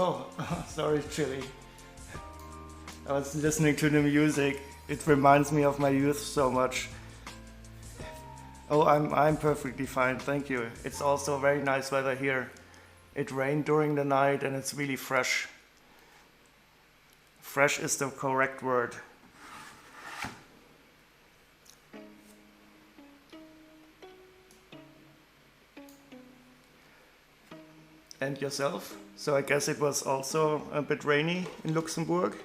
Oh, sorry, Chili. I was listening to the music. It reminds me of my youth so much. Oh, I'm perfectly fine, thank you. It's also very nice weather here. It rained during the night and it's really fresh. Fresh is the correct word. And yourself? So I guess it was also a bit rainy in Luxembourg.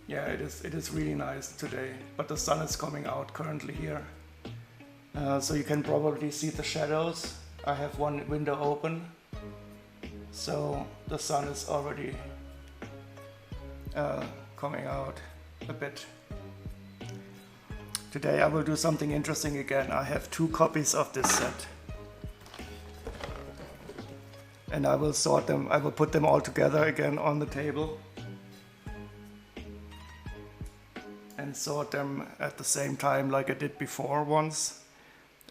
Yeah, it is really nice today, but the sun is coming out currently here. So you can probably see the shadows. I have one window open, so the sun is already coming out a bit. Today I will do something interesting again. I have 2 copies of this set. And I will sort them, I will put them all together again on the table. And sort them at the same time like I did before once.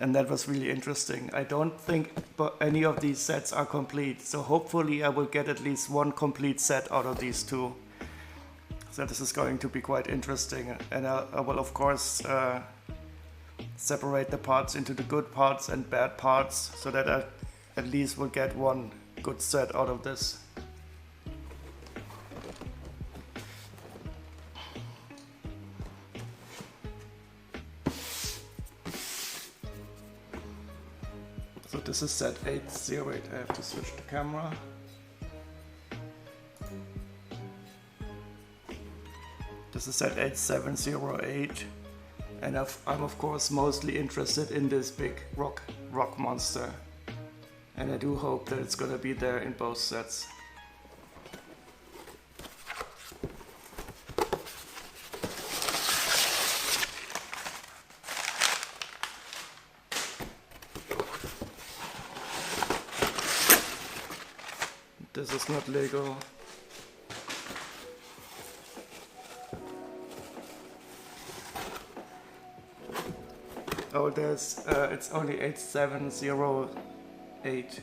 And that was really interesting. I don't think any of these sets are complete, so hopefully I will get at least one complete set out of these 2. So this is going to be quite interesting, and I will of course separate the parts into the good parts and bad parts, so that I at least will get one good set out of this. So this is set 808. I have to switch the camera. This is set 8708, and I'm of course mostly interested in this big rock monster, and I do hope that it's gonna be there in both sets. This is not Lego. Oh, it's only 8708.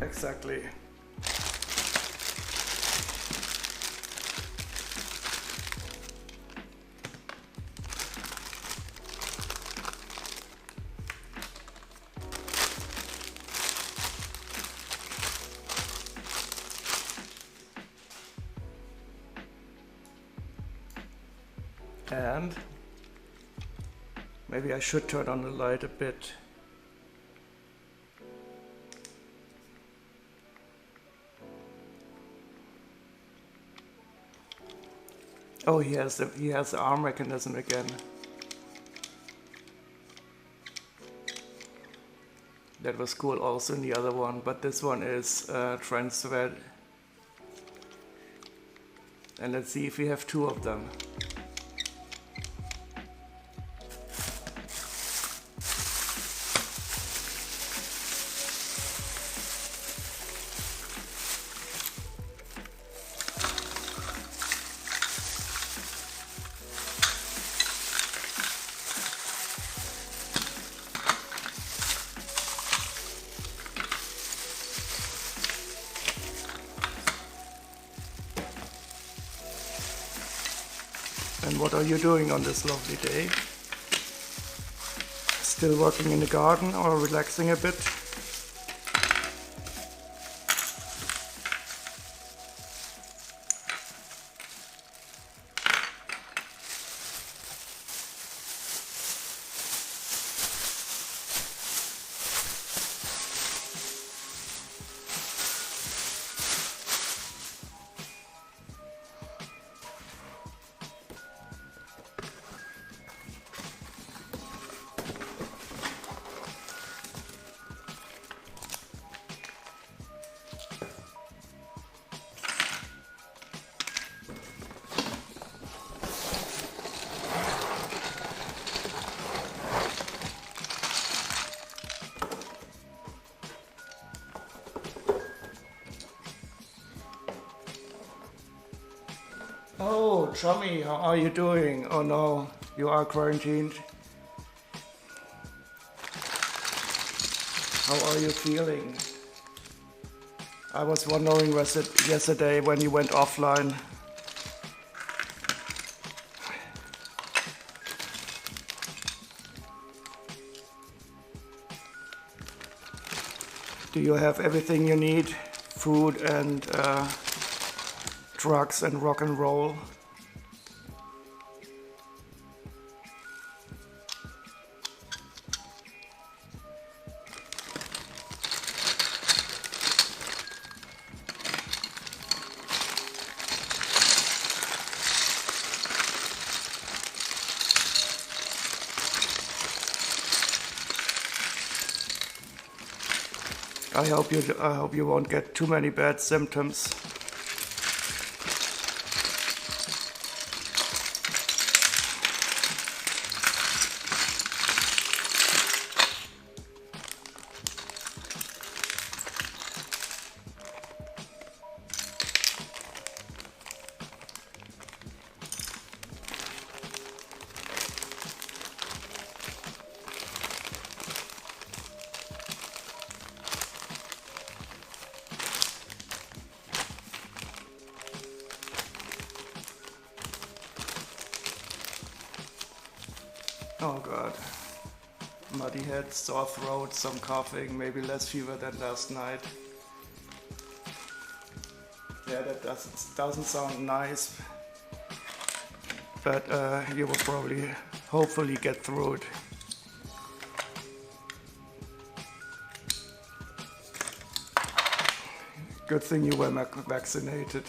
Exactly. And maybe I should turn on the light a bit. Oh, he has the arm mechanism again. That was cool also in the other one, but this one is transferred. And let's see if we have 2 of them. And what are you doing on this lovely day? Still working in the garden or relaxing a bit? Chummy, how are you doing? Oh no, you are quarantined. How are you feeling? I was wondering was it yesterday when you went offline. Do you have everything you need? Food and drugs and rock and roll? I hope you won't get too many bad symptoms. Oh god. Muddy head, sore throat, some coughing, maybe less fever than last night. Yeah, that doesn't sound nice. But you will probably, hopefully get through it. Good thing you were vaccinated.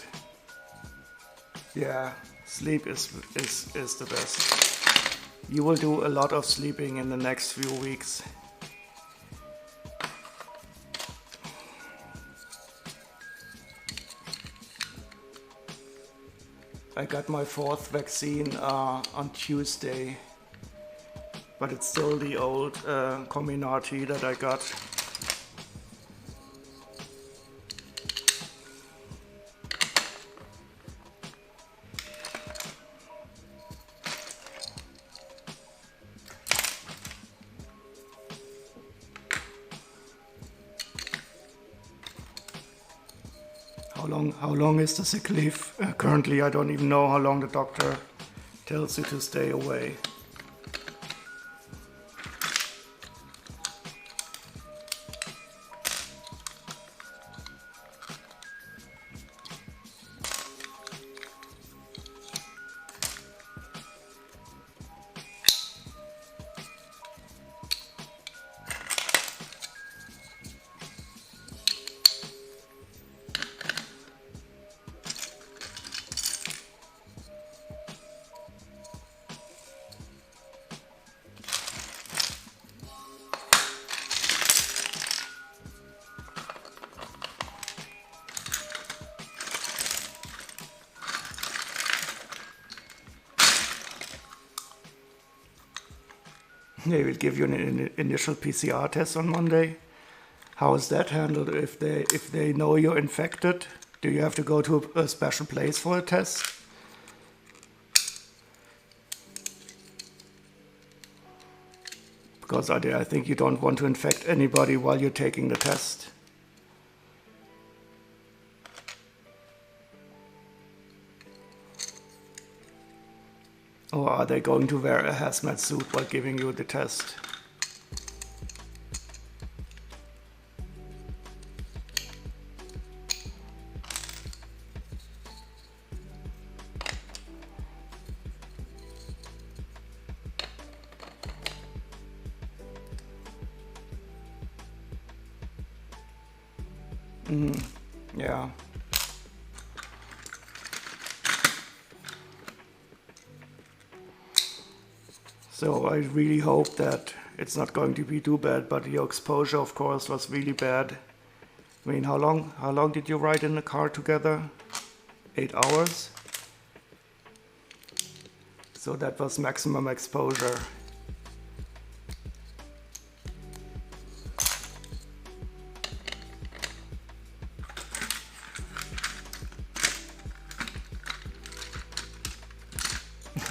Yeah, sleep is the best. You will do a lot of sleeping in the next few weeks. I got my 4th vaccine on Tuesday, but it's still the old Comirnaty that I got. How long is the sick leave? Currently, I don't even know how long the doctor tells you to stay away. They will give you an initial PCR test on Monday. How is that handled if they know you're infected? Do you have to go to a special place for a test? Because I think you don't want to infect anybody while you're taking the test. Or are they going to wear a hazmat suit while giving you the test? Yeah. So I really hope that it's not going to be too bad, but your exposure, of course, was really bad. I mean, how long did you ride in the car together? 8 hours? So that was maximum exposure.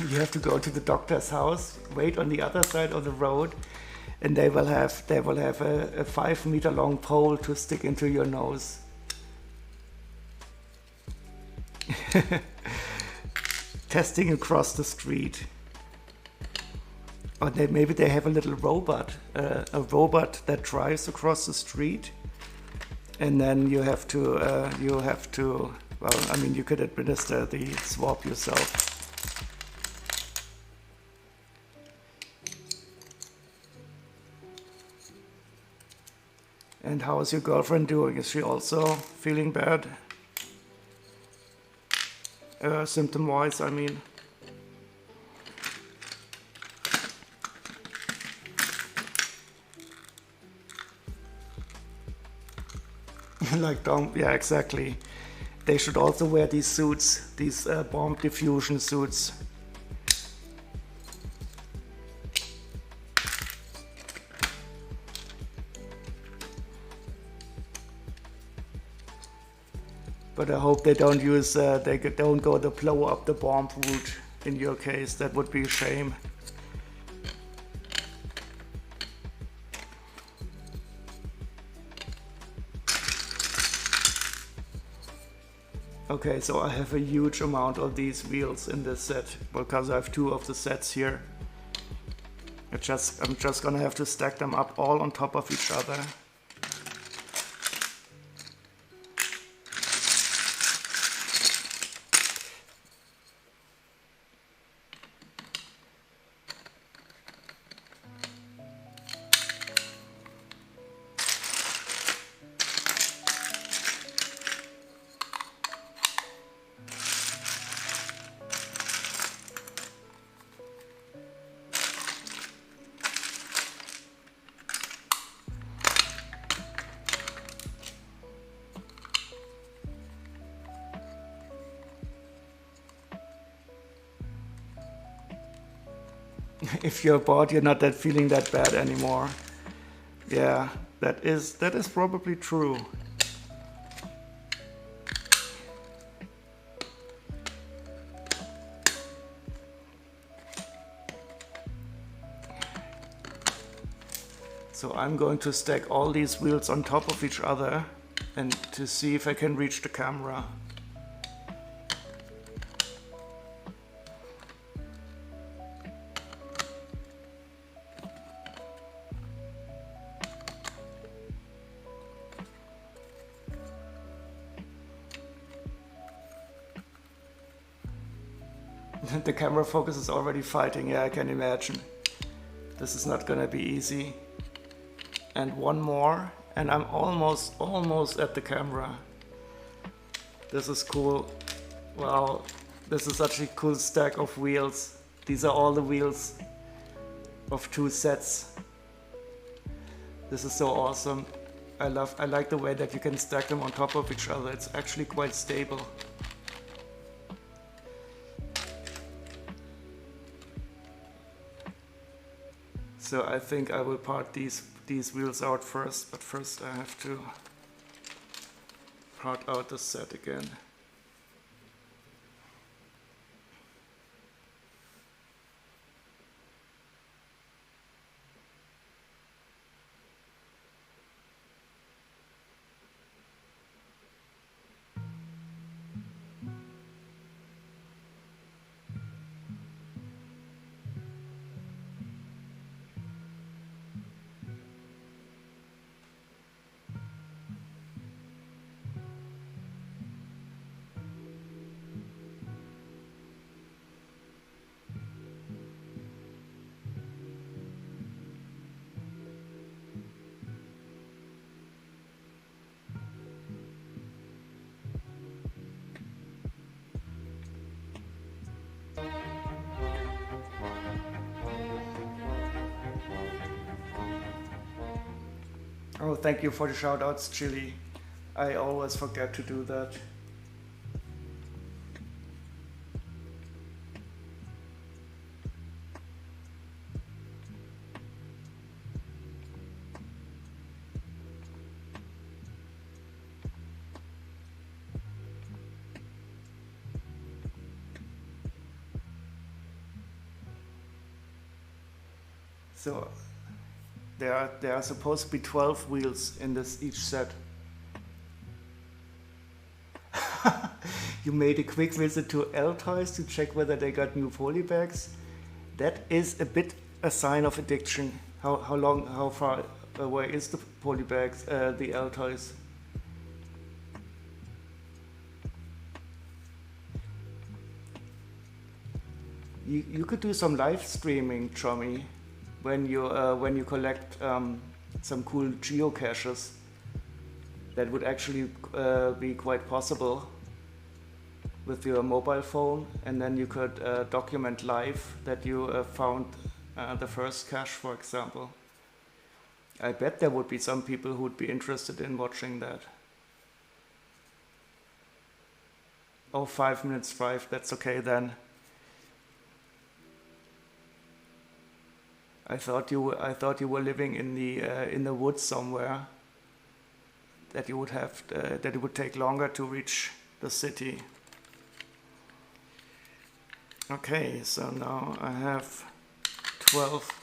You have to go to the doctor's house, wait on the other side of the road, and they will have a 5-meter long pole to stick into your nose. Testing across the street. Or maybe they have a little robot, a robot that drives across the street, and then you have to, well, I mean, you could administer the swab yourself. And how is your girlfriend doing? Is she also feeling bad? Symptom-wise, I mean. Like yeah, exactly. They should also wear these suits, these bomb diffusion suits. But I hope they don't use, they don't go to blow up the bomb route in your case. That would be a shame. Okay, so I have a huge amount of these wheels in this set because I have 2 of the sets here. I'm just gonna have to stack them up all on top of each other. If you're bored, you're not feeling that bad anymore. Yeah, that is probably true. So I'm going to stack all these wheels on top of each other and to see if I can reach the camera. The camera focus is already fighting, yeah, I can imagine. This is not gonna be easy. And one more, and I'm almost at the camera. This is cool. Wow, this is such a cool stack of wheels. These are all the wheels of 2 sets. This is so awesome. I like the way that you can stack them on top of each other. It's actually quite stable. So I think I will part these wheels out first, but first I have to part out the set again. Oh, thank you for the shoutouts, Chili. I always forget to do that. So there are supposed to be 12 wheels in this each set. You made a quick visit to L-Toys to check whether they got new polybags. That is a bit a sign of addiction. How far away is the polybags, the L-Toys? You could do some live streaming, Chommy, when you collect some cool geocaches. That would actually be quite possible with your mobile phone, and then you could document live that you found the first cache, for example. I bet there would be some people who would be interested in watching that. Oh, 5 minutes drive, that's okay then. I thought you were living in the woods somewhere. That you would have that it would take longer to reach the city. Okay, so now I have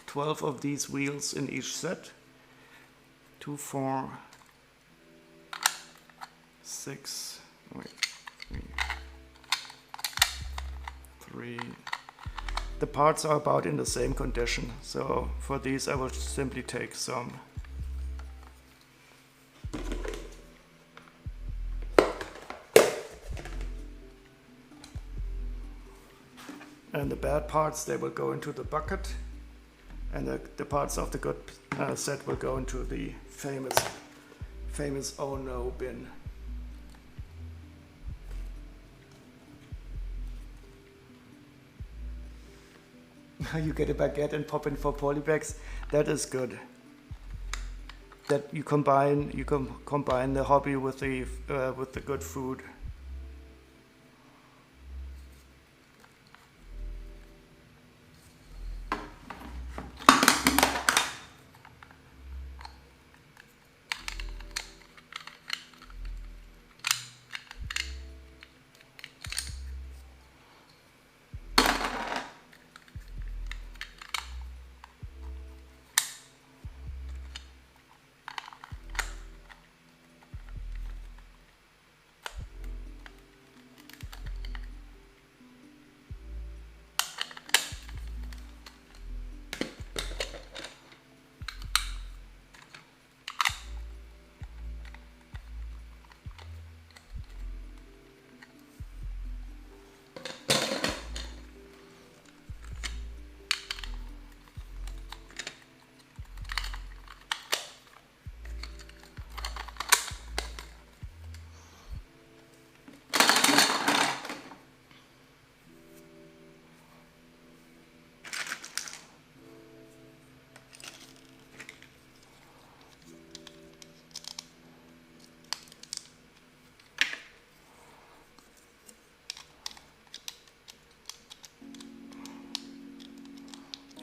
12 of these wheels in each set. 2, 4, 6, wait, 3. The parts are about in the same condition, so for these I will simply take some. And the bad parts, they will go into the bucket, and the parts of the good set will go into the famous oh no bin. You get a baguette and pop in 4 polybags. That is good. That you combine the hobby with the good food.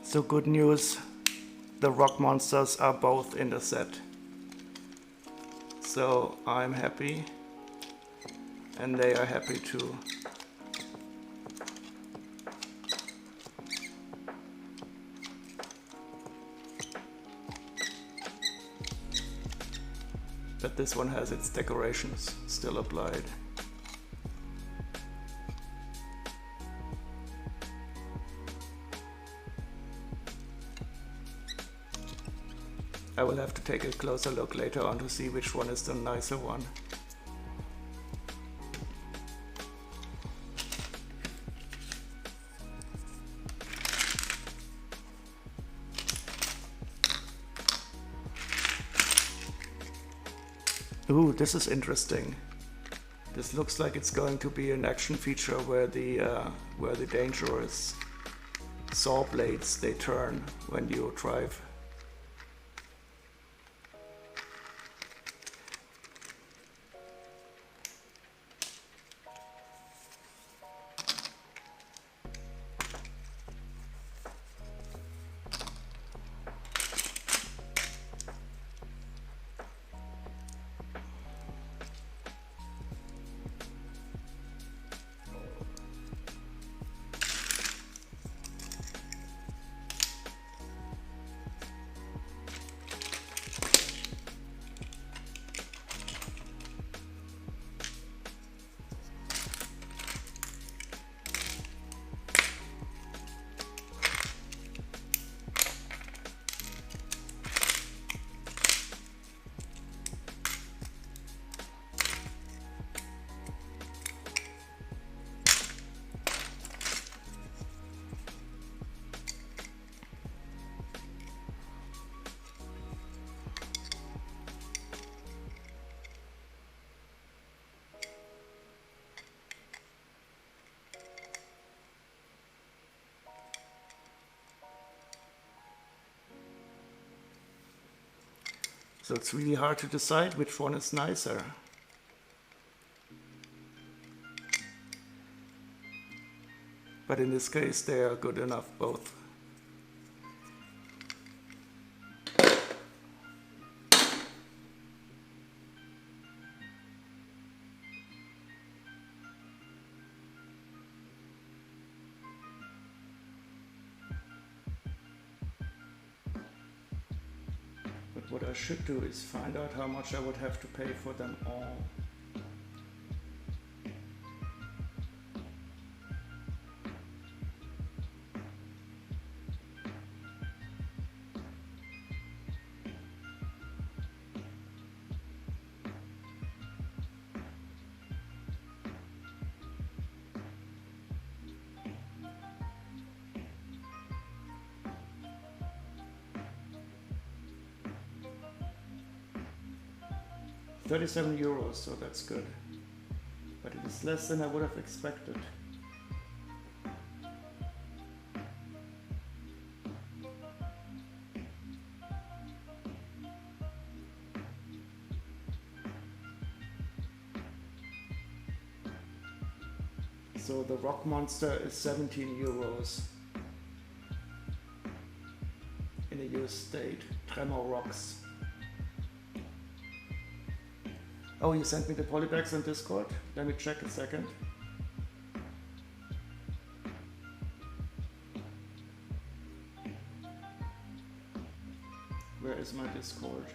So good news, the rock monsters are both in the set. So I'm happy, and they are happy too. But this one has its decorations still applied. I will have to take a closer look later on to see which one is the nicer one. Ooh, this is interesting. This looks like it's going to be an action feature where the dangerous saw blades, they turn when you drive. So it's really hard to decide which one is nicer. But in this case, they are good enough both. But what I should do is find out how much I would have to pay for them all. €37, so that's good. But it is less than I would have expected. So the rock monster is €17 in a US state. Tremor rocks. Oh, you sent me the polybags on Discord? Let me check a second. Where is my Discord?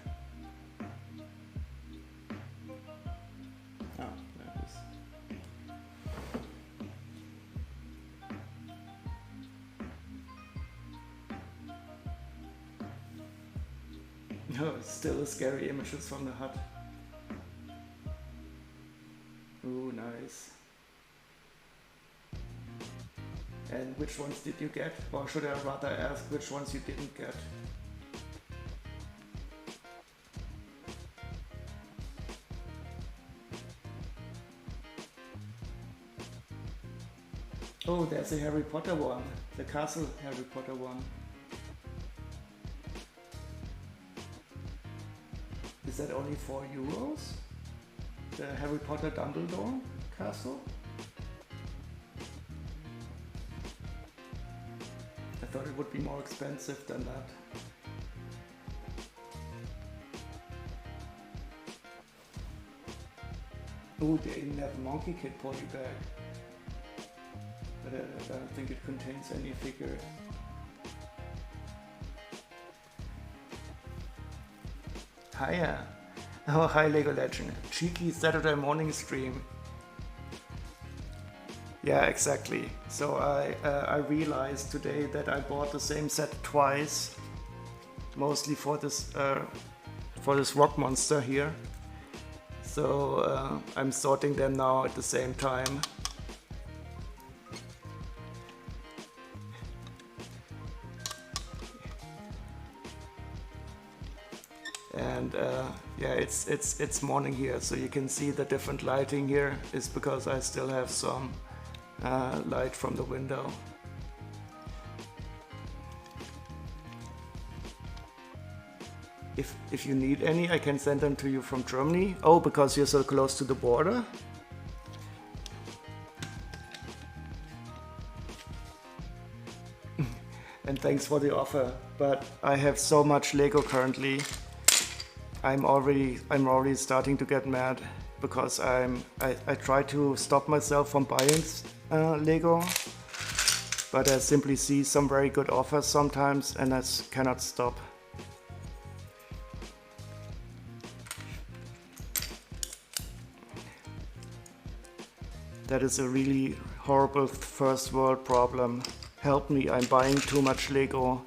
Ah, there it is. No, it's still scary images from the hut. Ooh, nice. And which ones did you get? Or should I rather ask which ones you didn't get? Oh, there's a Harry Potter one. The castle Harry Potter one. Is that only €4? The Harry Potter Dumbledore castle? I thought it would be more expensive than that. Oh, they even have a Monkey Kid polybag. But I don't think it contains any figure. Hiya! Oh, hi Lego Legend. Cheeky Saturday morning stream. Yeah, exactly. So I realized today that I bought the same set twice, mostly for this rock monster here. So I'm sorting them now at the same time. And yeah, it's morning here, so you can see the different lighting here is because I still have some light from the window. If you need any, I can send them to you from Germany. Oh, because you're so close to the border? And thanks for the offer, but I have so much Lego currently. I'm already starting to get mad because I try to stop myself from buying Lego, but I simply see some very good offers sometimes and I cannot stop. That is a really horrible first world problem. Help me, I'm buying too much Lego.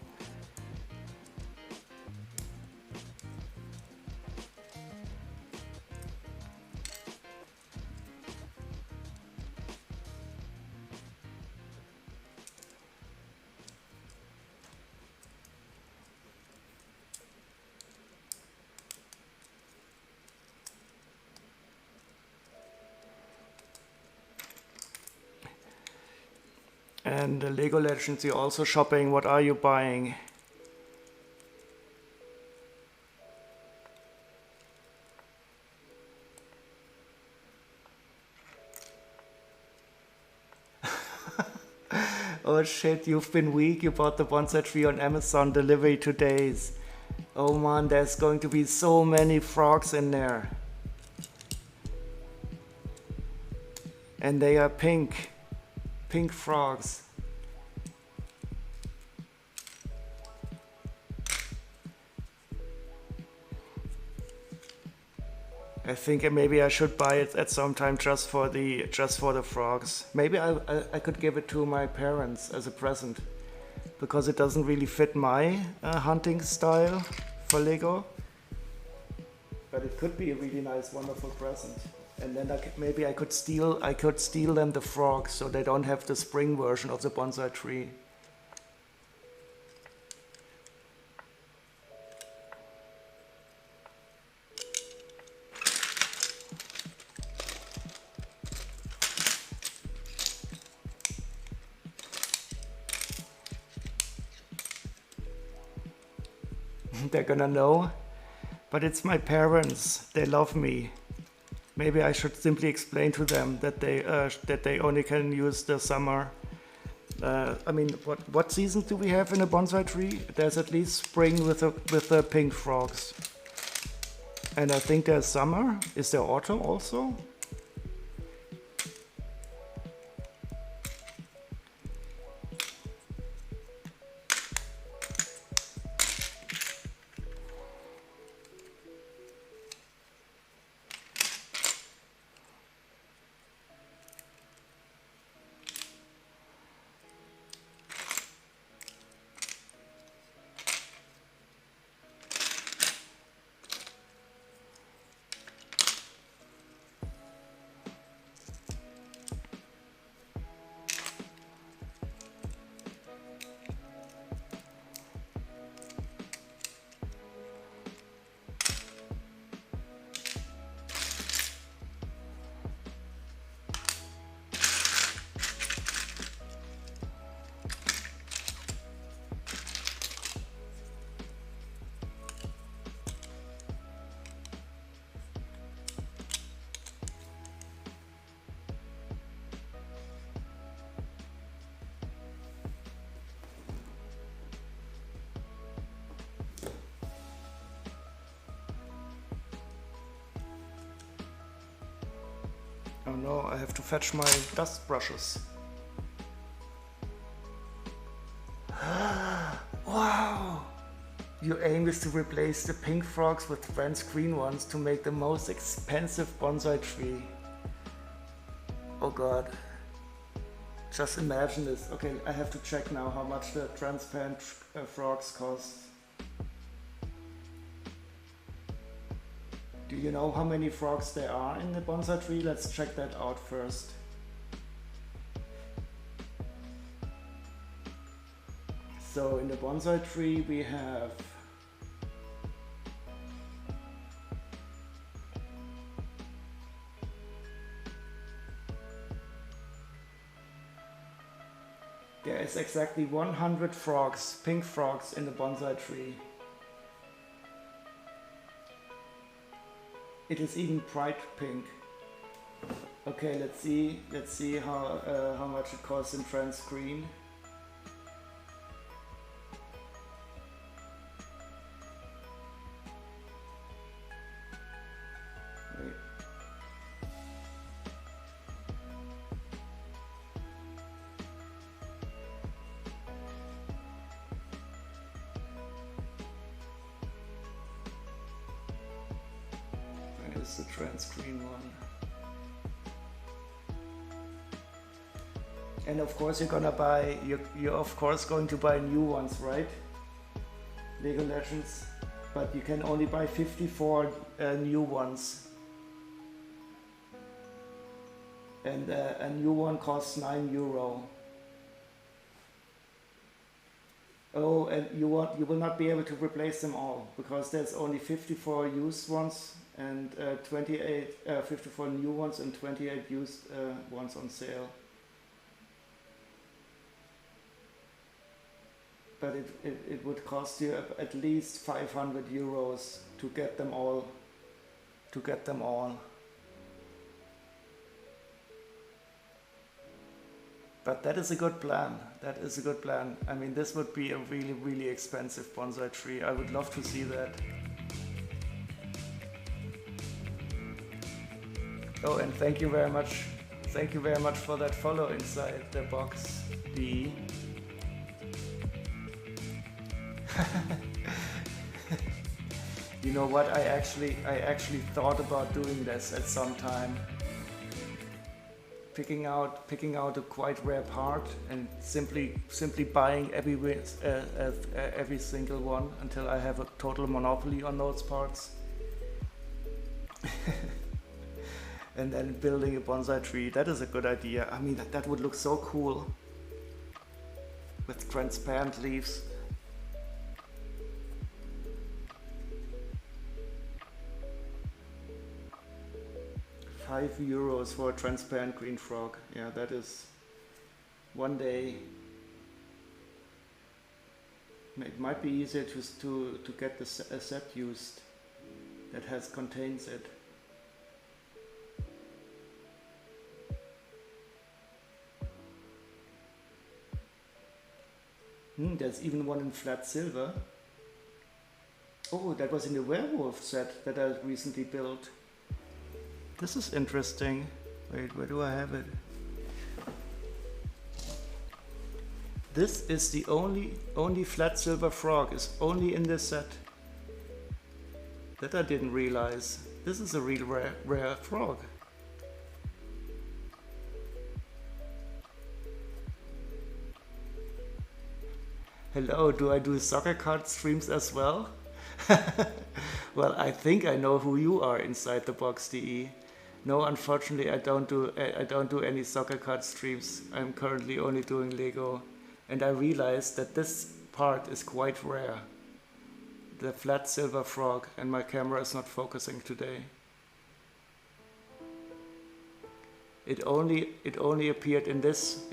And the Lego Legends, you're also shopping. What are you buying? Oh shit, you've been weak. You bought the bonsai tree on Amazon, delivery 2 days. Oh man, there's going to be so many frogs in there. And they are pink. Pink frogs. I think maybe I should buy it at some time just for the frogs. Maybe I could give it to my parents as a present, because it doesn't really fit my hunting style for Lego. But it could be a really nice, wonderful present. And then maybe I could steal them the frogs, so they don't have the spring version of the bonsai tree. They're gonna know, but it's my parents. They love me. Maybe I should simply explain to them that they only can use the summer. I mean, what seasons do we have in a bonsai tree? There's at least spring with the pink frogs, and I think there's summer. Is there autumn also? Oh no, I have to fetch my dust brushes. Wow! Your aim is to replace the pink frogs with Friends green ones to make the most expensive bonsai tree. Oh god. Just imagine this. Okay, I have to check now how much the transparent frogs cost. Do you know how many frogs there are in the bonsai tree? Let's check that out first. So in the bonsai tree we have there is exactly 100 frogs, pink frogs in the bonsai tree. It is even bright pink. Okay, let's see how much it costs in trans green. Wait. Is the trans green one. And of course you're of course going to buy new ones, right? Lego Legends, but you can only buy 54 new ones. And a new one costs €9. Oh, and you will not be able to replace them all, because there's only 54 used ones and 54 new ones and 28 used ones on sale. But it would cost you at least €500 to get them all. But that is a good plan. That is a good plan. I mean, this would be a really, really expensive bonsai tree. I would love to see that. Oh, and thank you very much. Thank you very much for that follow inside the box, D. You know what? I actually thought about doing this at some time. Picking out a quite rare part and simply buying every single one until I have a total monopoly on those parts. And then building a bonsai tree. That is a good idea. I mean, that would look so cool with transparent leaves. €5 for a transparent green frog. Yeah, that is one day. It might be easier to get a set used that contains it. There's even one in flat silver. Oh, that was in the werewolf set that I recently built. This is interesting. Wait, where do I have it? This is the only flat silver frog is only in this set. That I didn't realize. This is a real rare frog. Hello, do I do soccer card streams as well? Well, I think I know who you are inside the box, DE. No, unfortunately, I don't do any soccer card streams. I'm currently only doing Lego, and I realized that this part is quite rare. The flat silver frog, and my camera is not focusing today. It only appeared in this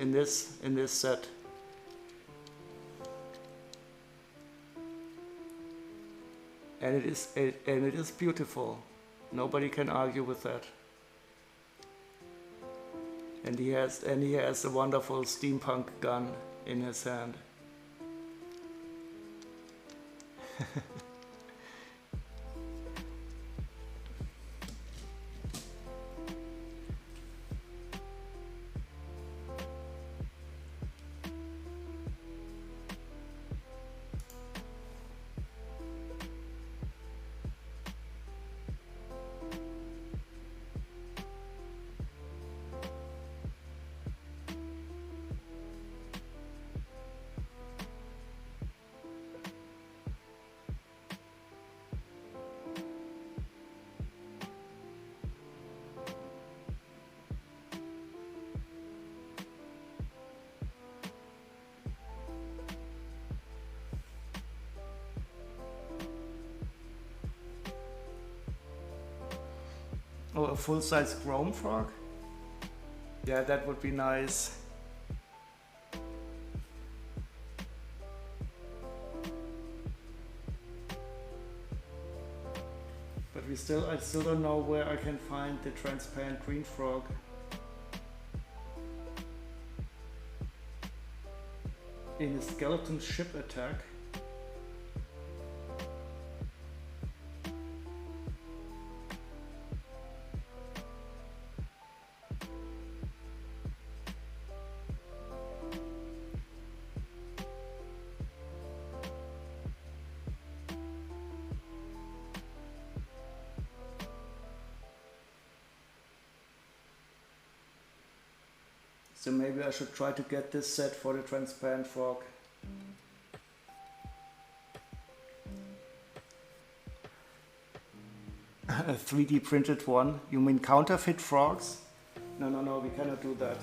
set. And it is beautiful. Nobody can argue with that. And he has a wonderful steampunk gun in his hand. Oh, a full-size chrome frog? Yeah, that would be nice. But I still don't know where I can find the transparent green frog. In a skeleton ship attack. So maybe I should try to get this set for the transparent frog. A 3D printed one? You mean counterfeit frogs? No, we cannot do that.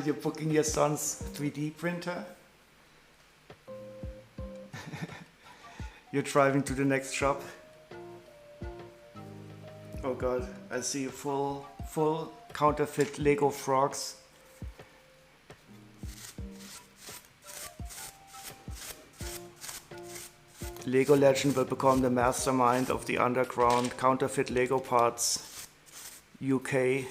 You're booking your son's 3D printer? You're driving to the next shop? Oh god, I see full counterfeit Lego frogs. Lego Legend will become the mastermind of the underground counterfeit Lego parts UK.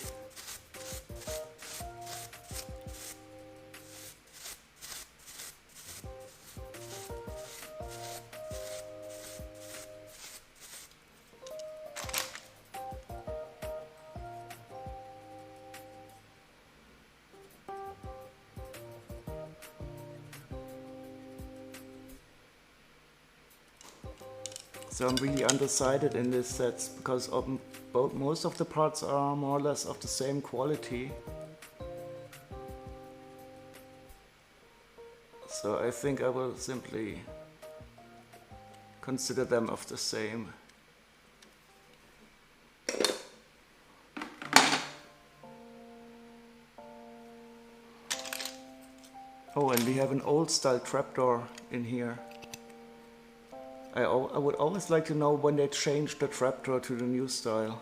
So I'm really undecided in this sets because most of the parts are more or less of the same quality. So I think I will simply consider them of the same. Oh, and we have an old style trapdoor in here. I would always like to know when they changed the trapdoor to the new style.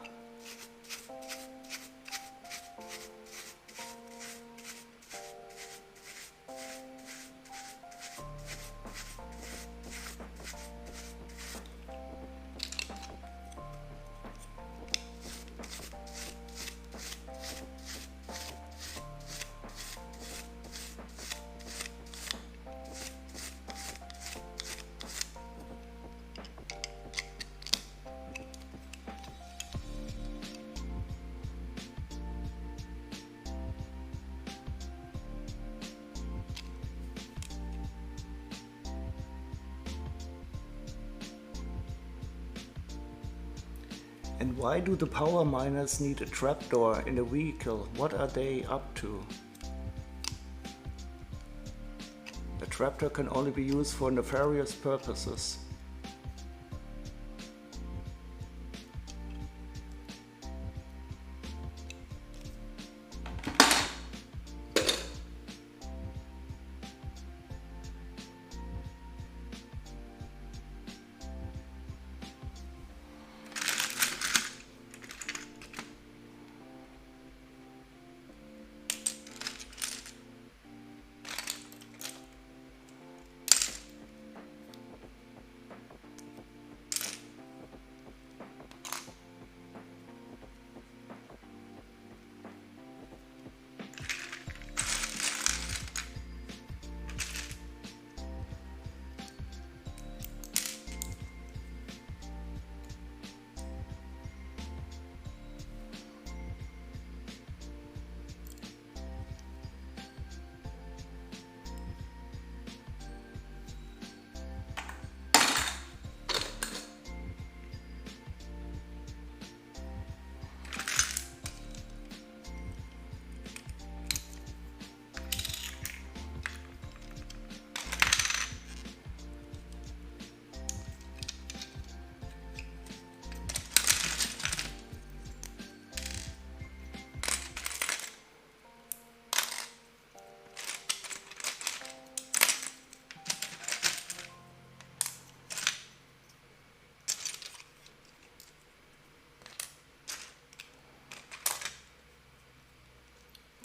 And why do the power miners need a trapdoor in a vehicle? What are they up to? The trapdoor can only be used for nefarious purposes.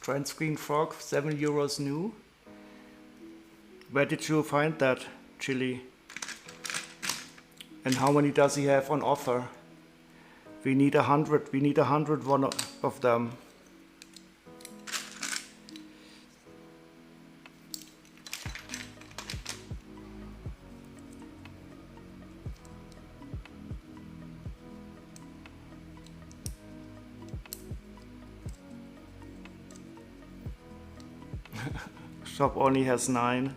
Giant screen frog, €7 new. Where did you find that, Chili? And how many does he have on offer? We need 100. We need 100 of them. Shop only has 9.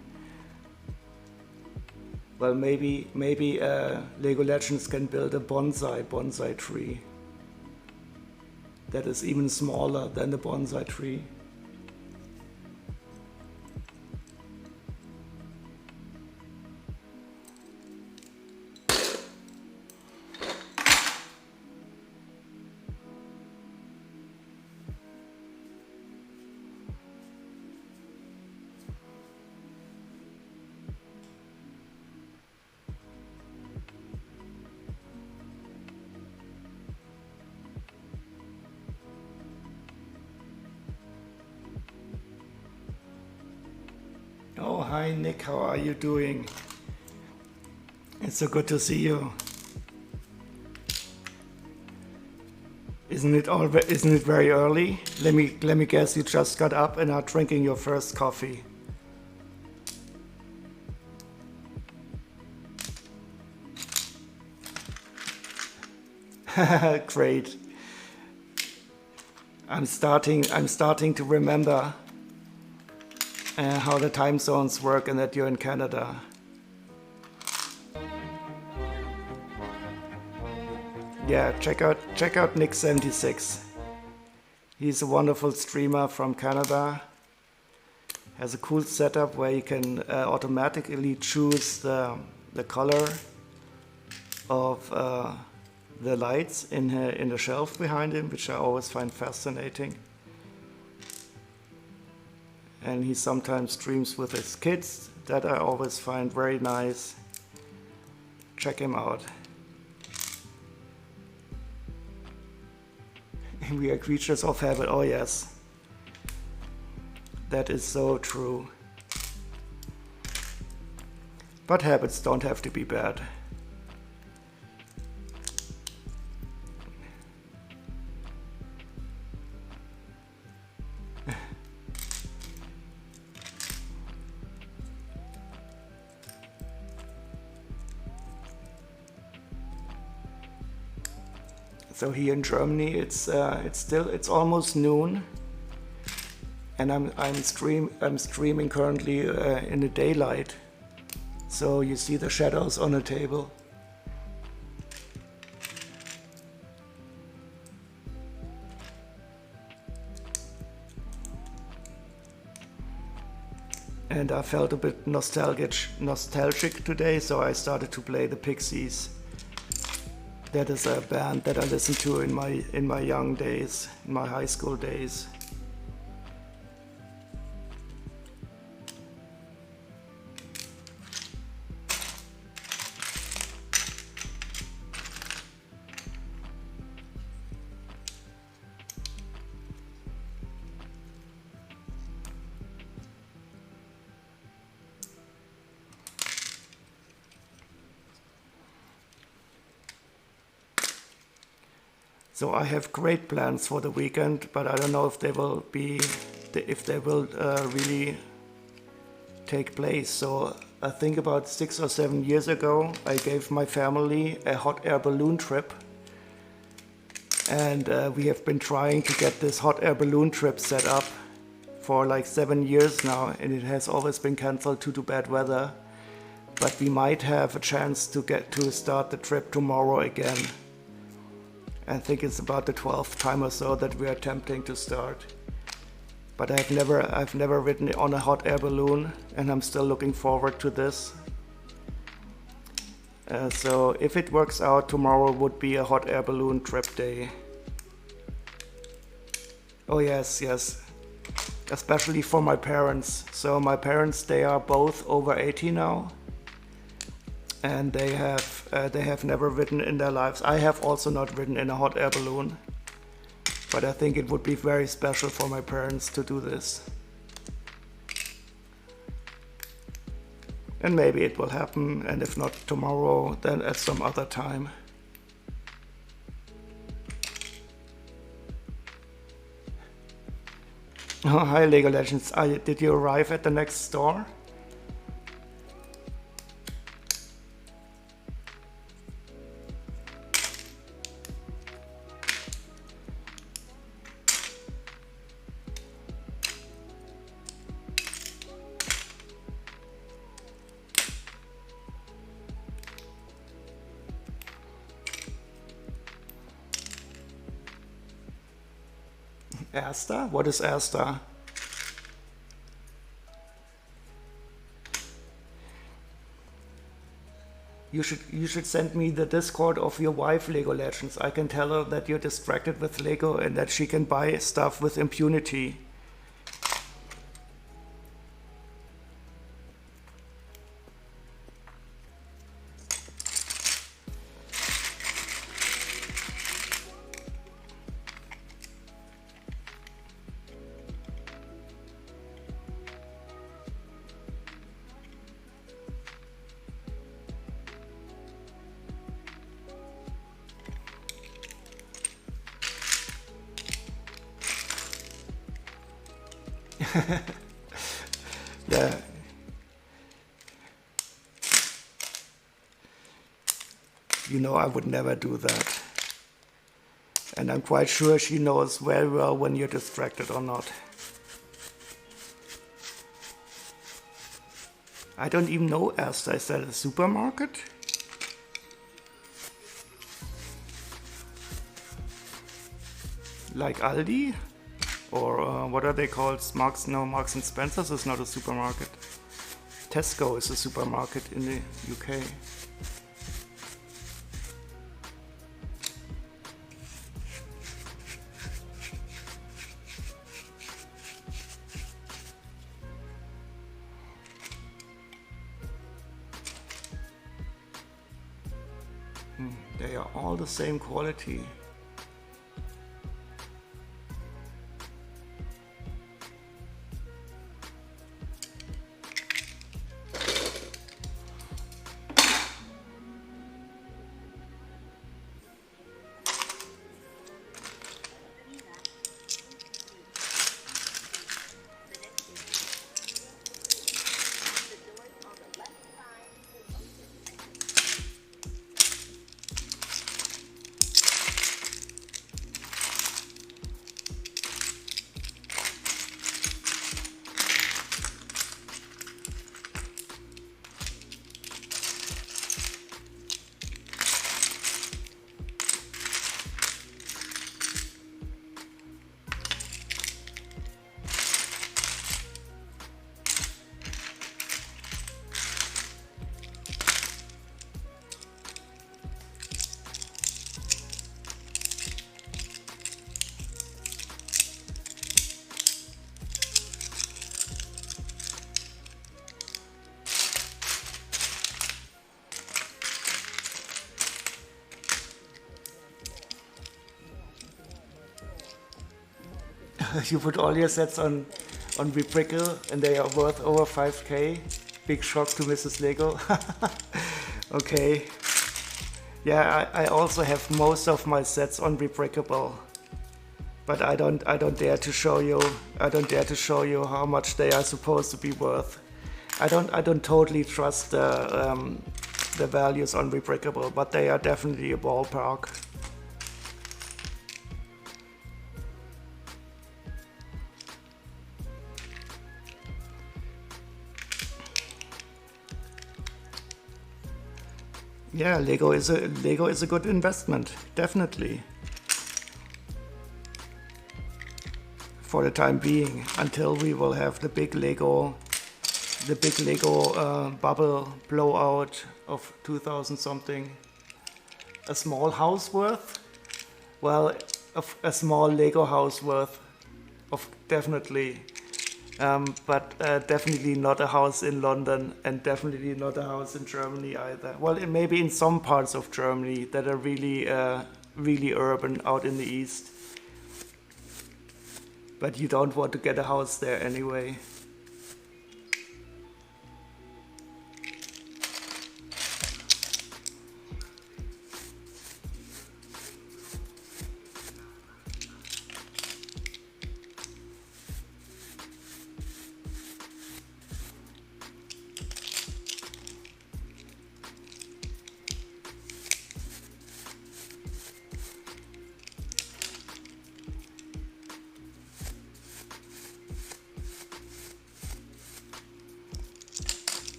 Well, maybe Lego Legends can build a bonsai tree that is even smaller than the bonsai tree. Hi Nick, how are you doing? It's so good to see you. Isn't it very early? Let me guess, you just got up and are drinking your first coffee. Great. I'm starting to remember how the time zones work and that you're in Canada. Yeah, check out Nick76. He's a wonderful streamer from Canada. Has a cool setup where you can automatically choose the color of the lights in the shelf behind him, which I always find fascinating. And he sometimes streams with his kids, that I always find very nice. Check him out. We are creatures of habit. Oh yes, that is so true. But habits don't have to be bad. So here in Germany, it's almost noon, and I'm streaming currently in the daylight. So you see the shadows on the table. And I felt a bit nostalgic today, so I started to play the Pixies. That is a band that I listened to in my young days, in my high school days. So I have great plans for the weekend, but I don't know if they will really take place. So I think about 6 or 7 years ago, I gave my family a hot air balloon trip. And we have been trying to get this hot air balloon trip set up for like 7 years now, and it has always been cancelled due to bad weather. But we might have a chance to start the trip tomorrow again. I think it's about the 12th time or so that we are attempting to start. But I've never ridden on a hot air balloon, and I'm still looking forward to this. So if it works out, tomorrow would be a hot air balloon trip day. Oh yes, especially for my parents. So my parents, they are both over 80 now. And they have never ridden in their lives. I have also not ridden in a hot air balloon, but I think it would be very special for my parents to do this. And maybe it will happen, and if not tomorrow, then at some other time. Oh, hi Lego Legends, did you arrive at the next store? Asta? What is Asta? You should send me the Discord of your wife, Lego Legends. I can tell her that you're distracted with Lego and that she can buy stuff with impunity. Yeah. You know, I would never do that. And I'm quite sure she knows very well when you're distracted or not. I don't even know, Esther, is that a supermarket? Like Aldi? Or what are they called? Marks and Spencer's is not a supermarket. Tesco is a supermarket in the UK. They are all the same quality. You put all your sets on Reprickle and they are worth over 5k. Big shock to Mrs. Lego. Okay. Yeah, I also have most of my sets on Reprickable. But I don't dare to show you. I don't dare to show you how much they are supposed to be worth. I don't totally trust the values on Reprickable, but they are definitely a ballpark. Yeah, Lego is a good investment, definitely. For the time being, until we will have the big Lego bubble blowout of 2000 something. A small house worth? Well, a small Lego house worth of definitely. But definitely not a house in London, and definitely not a house in Germany either. Well, maybe in some parts of Germany that are really urban out in the east. But you don't want to get a house there anyway.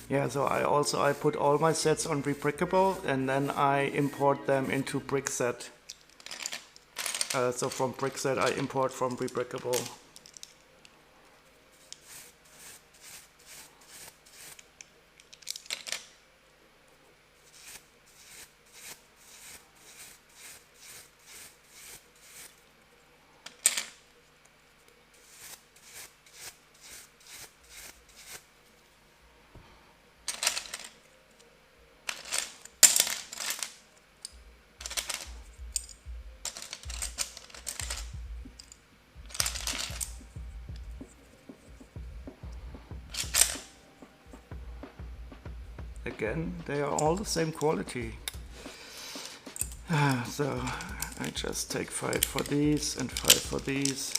Yeah, so I put all my sets on Reprickable and then I import them into Brickset. So from Brickset I import from Reprickable. again. They are all the same quality. So I just take 5 for these and 5 for these.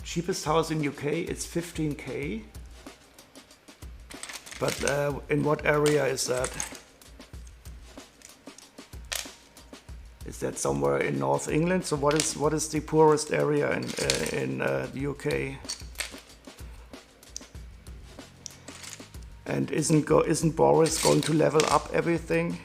Cheapest house in UK is 15k. But in what area is that? Is that somewhere in North England? So what is the poorest area in the UK? And isn't Boris going to level up everything?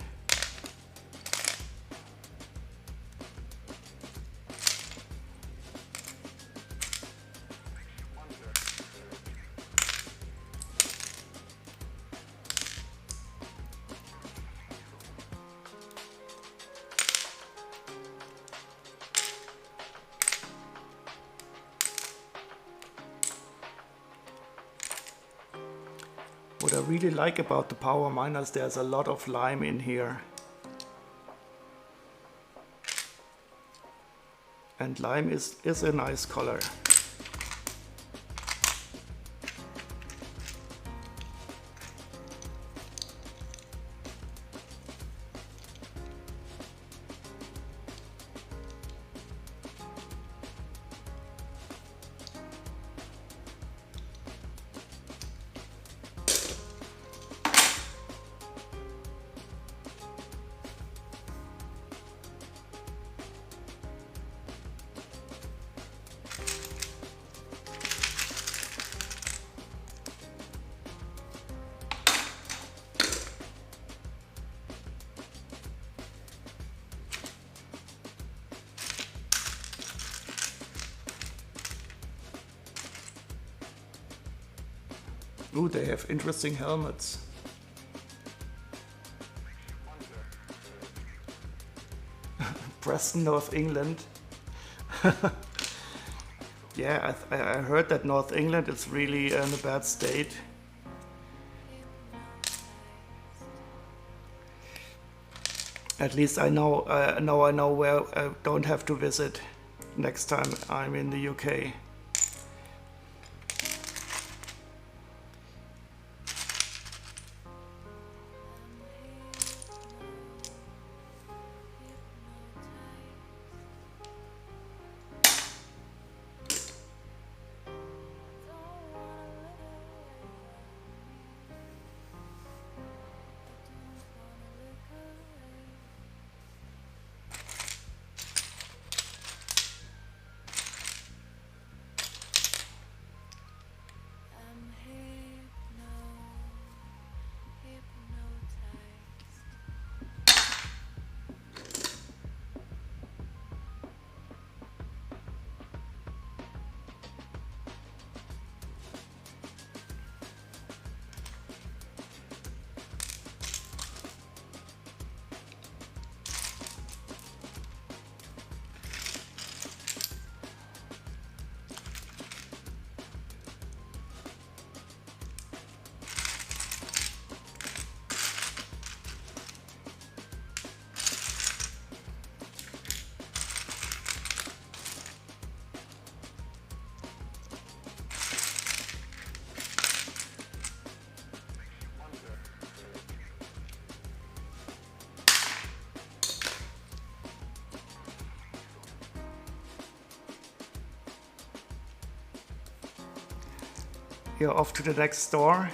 What I really like about the power miners, there's a lot of lime in here. And lime is a nice color. Ooh, they have interesting helmets. Preston, North England. Yeah, I heard that North England is really in a bad state. At least I know where I don't have to visit next time I'm in the UK. Here off to the next store.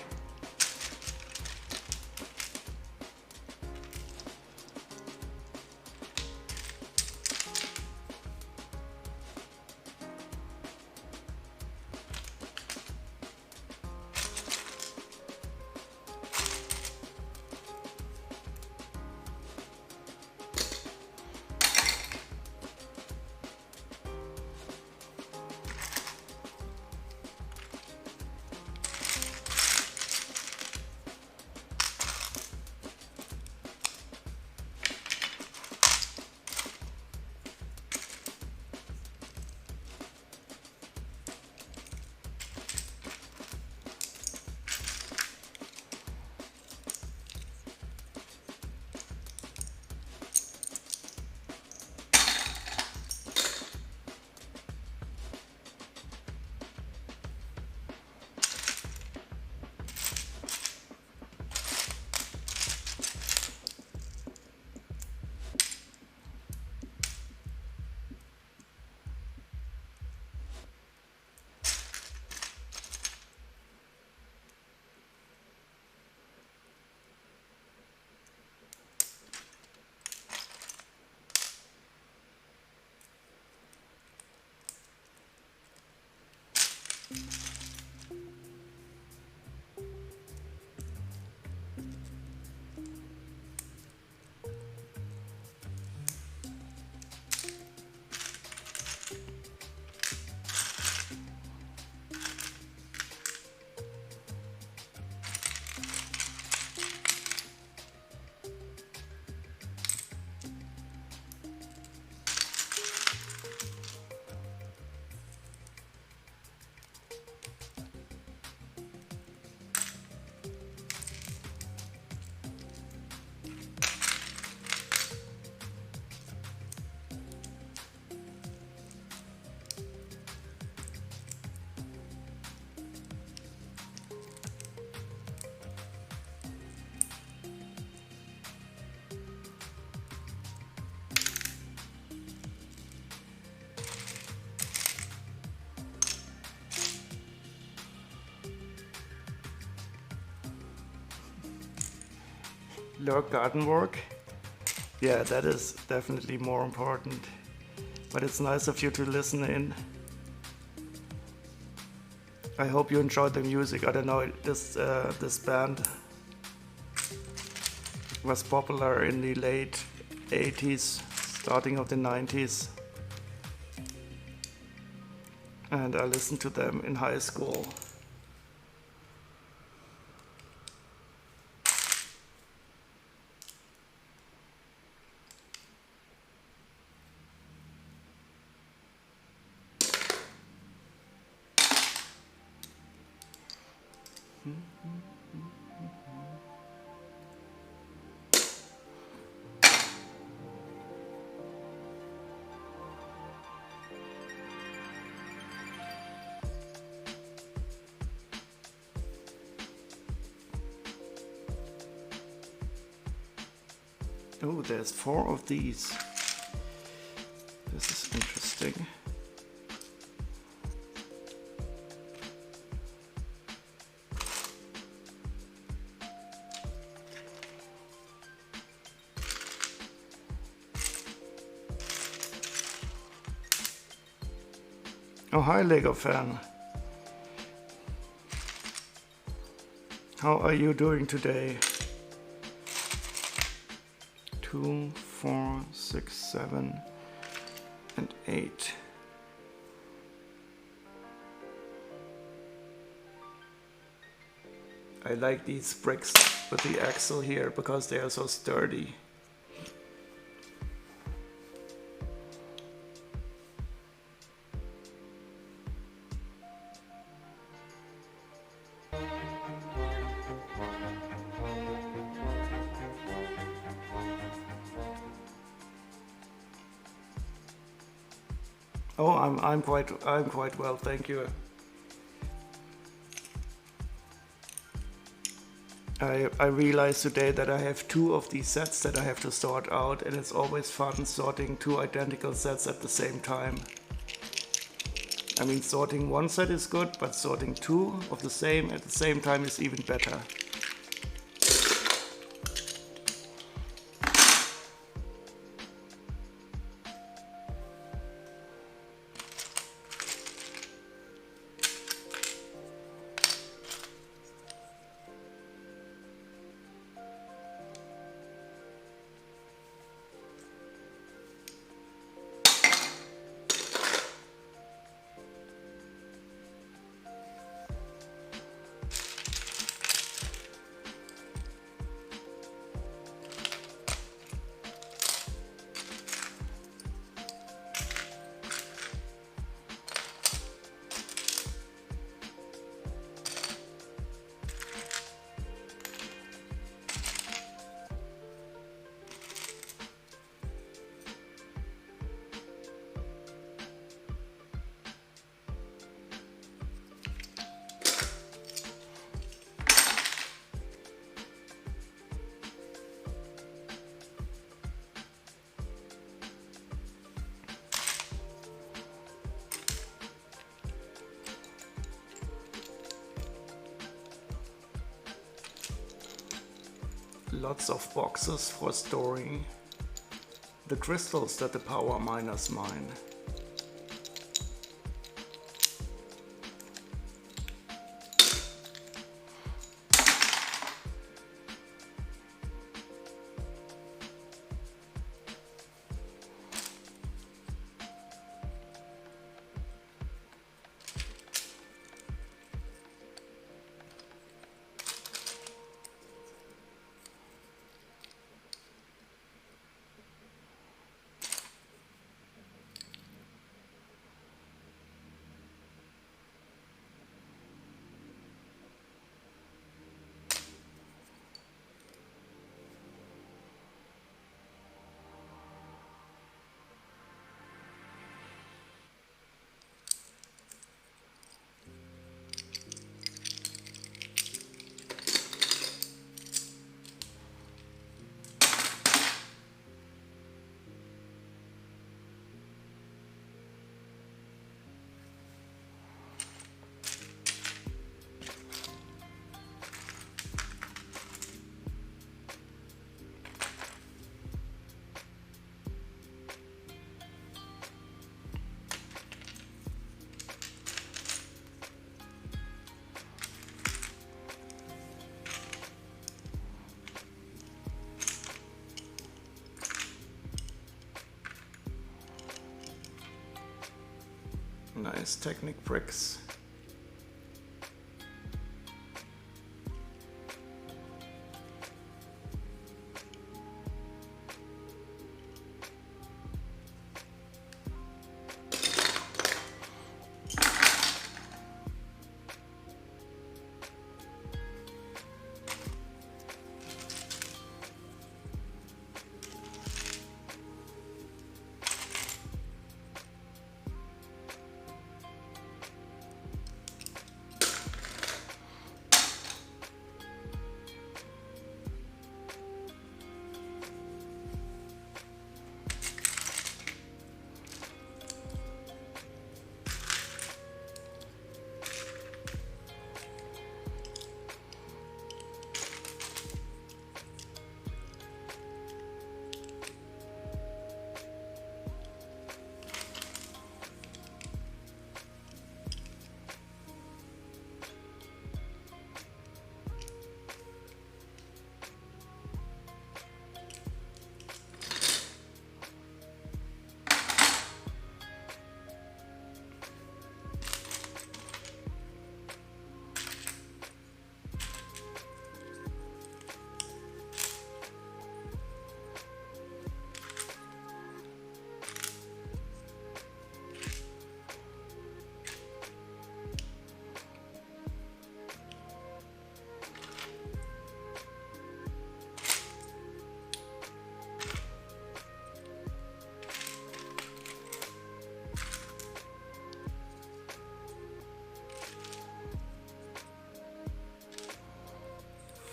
Lurk garden work. Yeah, that is definitely more important. But it's nice of you to listen in. I hope you enjoyed the music. I don't know, this band was popular in the late 80s, starting of the 90s. And I listened to them in high school. Oh, there's 4 of these. This is interesting. Oh, hi Lego fan. How are you doing today? 2, 4, 6, 7, and 8. I like these bricks with the axle here because they are so sturdy. Oh, I'm quite well, thank you. I realized today that I have 2 of these sets that I have to sort out, and it's always fun sorting 2 identical sets at the same time. I mean, sorting 1 set is good, but sorting 2 of the same at the same time is even better. Lots of boxes for storing the crystals that the power miners mine. nice Technic bricks.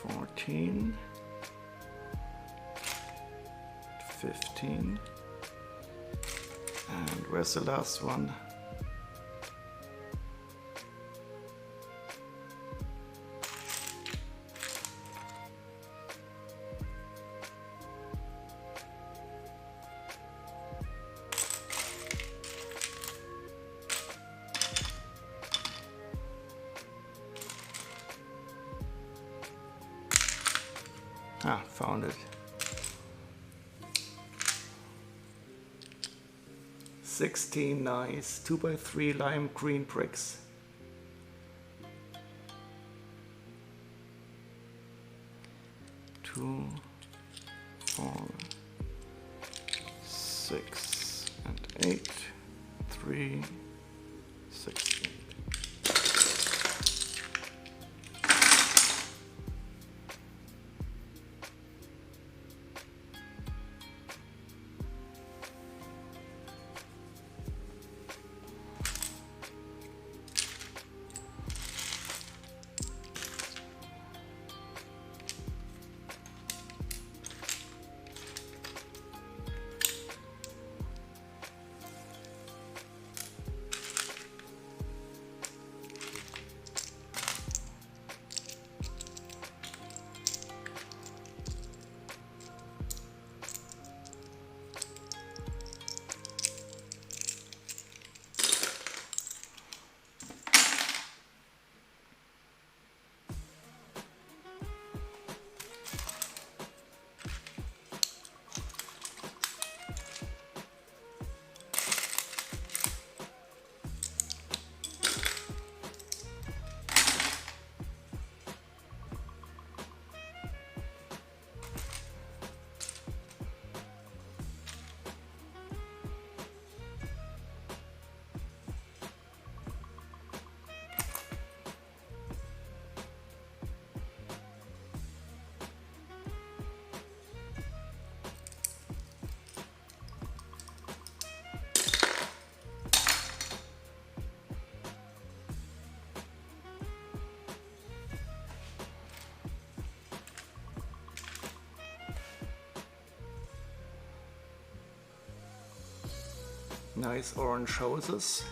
$14, $15, and where's the last one? Ah, found it. 16 nice 2x3 lime green bricks. Two, 4, 6, and 8, 3, 16. Nice orange hoses.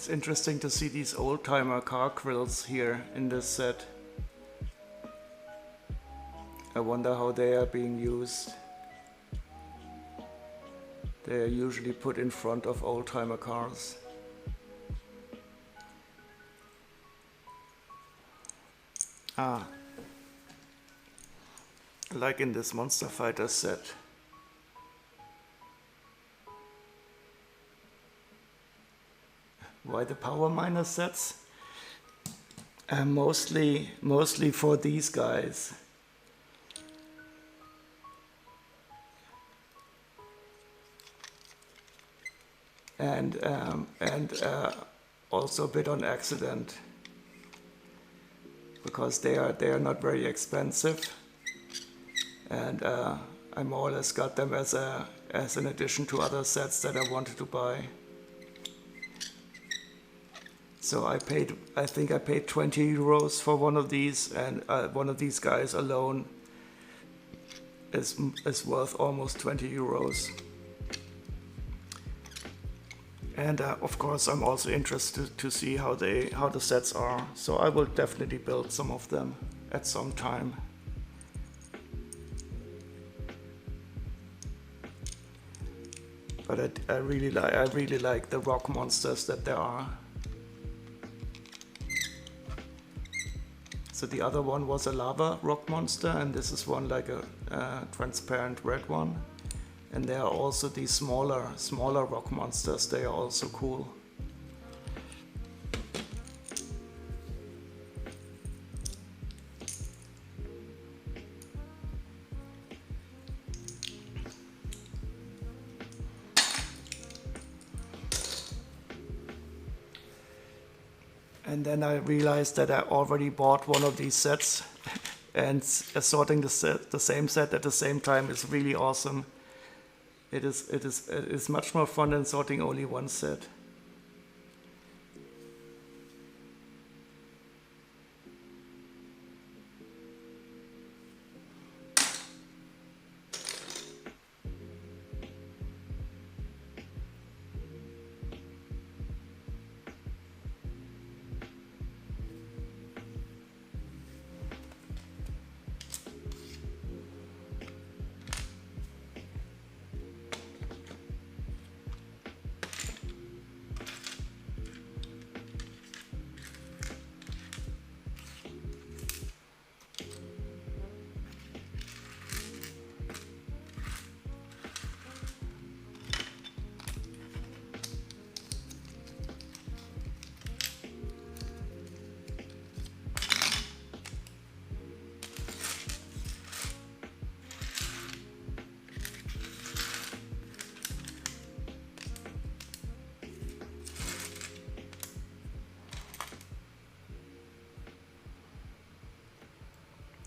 It's interesting to see these old-timer car grills here in this set. I wonder how they are being used. They are usually put in front of old-timer cars. Like in this Monster Fighter set. Why the Power Miner sets? Mostly for these guys. And also a bit on accident, because they are not very expensive, and I more or less got them as an addition to other sets that I wanted to buy. So I think I paid 20 euros for one of these, and one of these guys alone is worth almost 20 euros. And of course, I'm also interested to see how the sets are. So I will definitely build some of them at some time. But I really like the rock monsters that there are. So the other one was a lava rock monster, and this is one like a transparent red one. And there are also these smaller rock monsters. They are also cool. And then I realized that I already bought one of these sets, and assorting the same set at the same time is really awesome. It is much more fun than sorting only one set.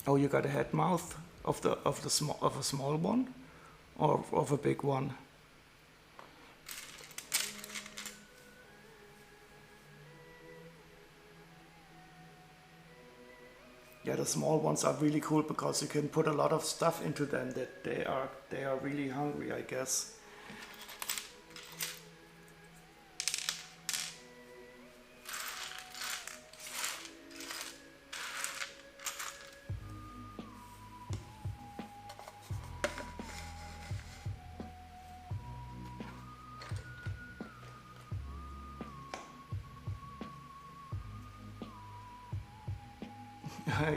Oh, you got a head mouth of a small one, or of a big one? Yeah, the small ones are really cool because you can put a lot of stuff into them. That they are really hungry, I guess.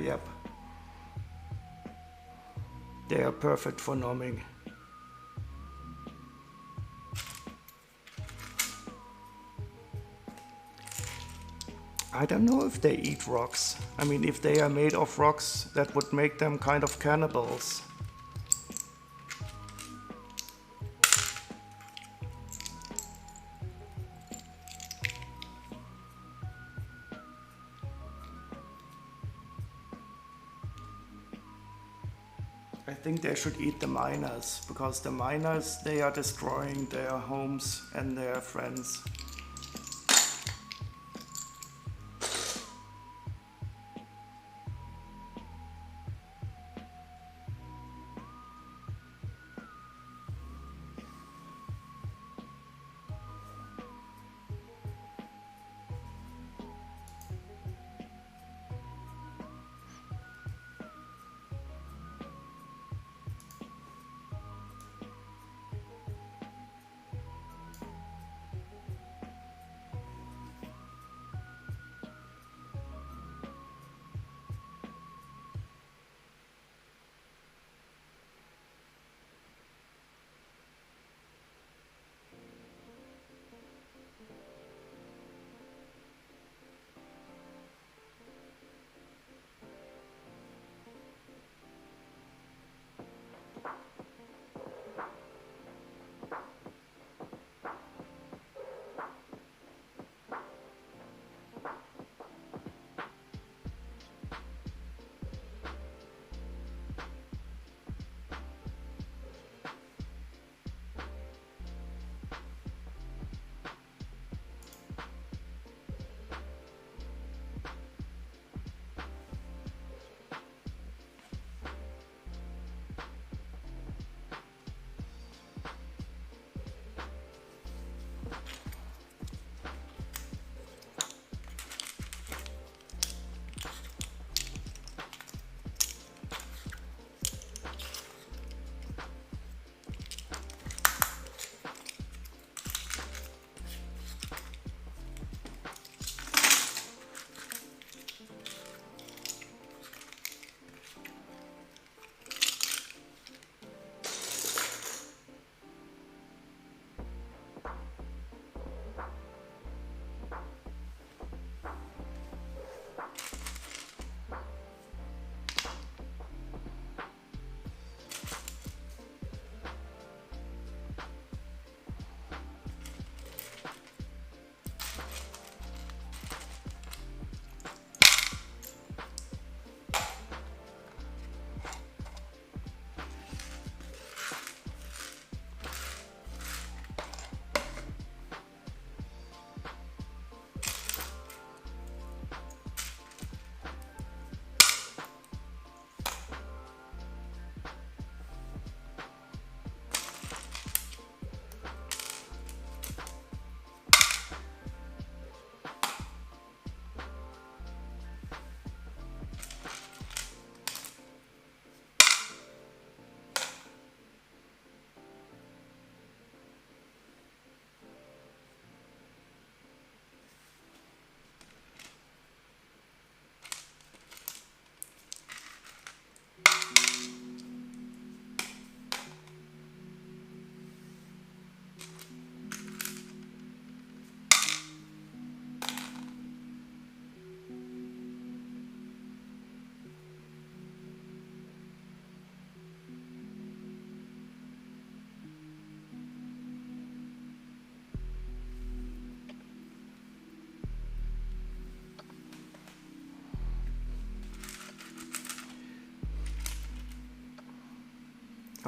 Yep. They are perfect for nomming. I don't know if they eat rocks. I mean, if they are made of rocks, that would make them kind of cannibals. I think they should eat the miners, because the miners, they are destroying their homes and their friends.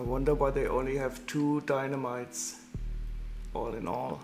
I wonder why they only have 2 dynamites all in all.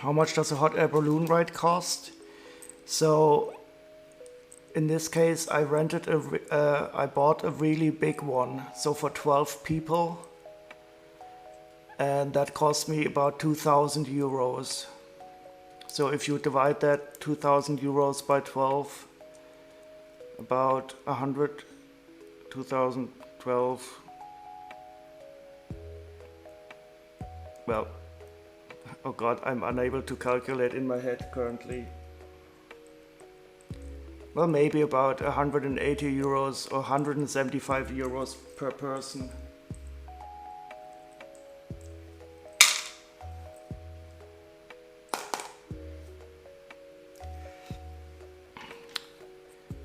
How much does a hot air balloon ride cost? So in this case, I bought a really big one, so for 12 people, and that cost me about 2,000 euros. So if you divide that 2,000 euros by 12, about 100, 2012, well, oh god, I'm unable to calculate in my head currently. Well, maybe about 180 euros or 175 euros per person.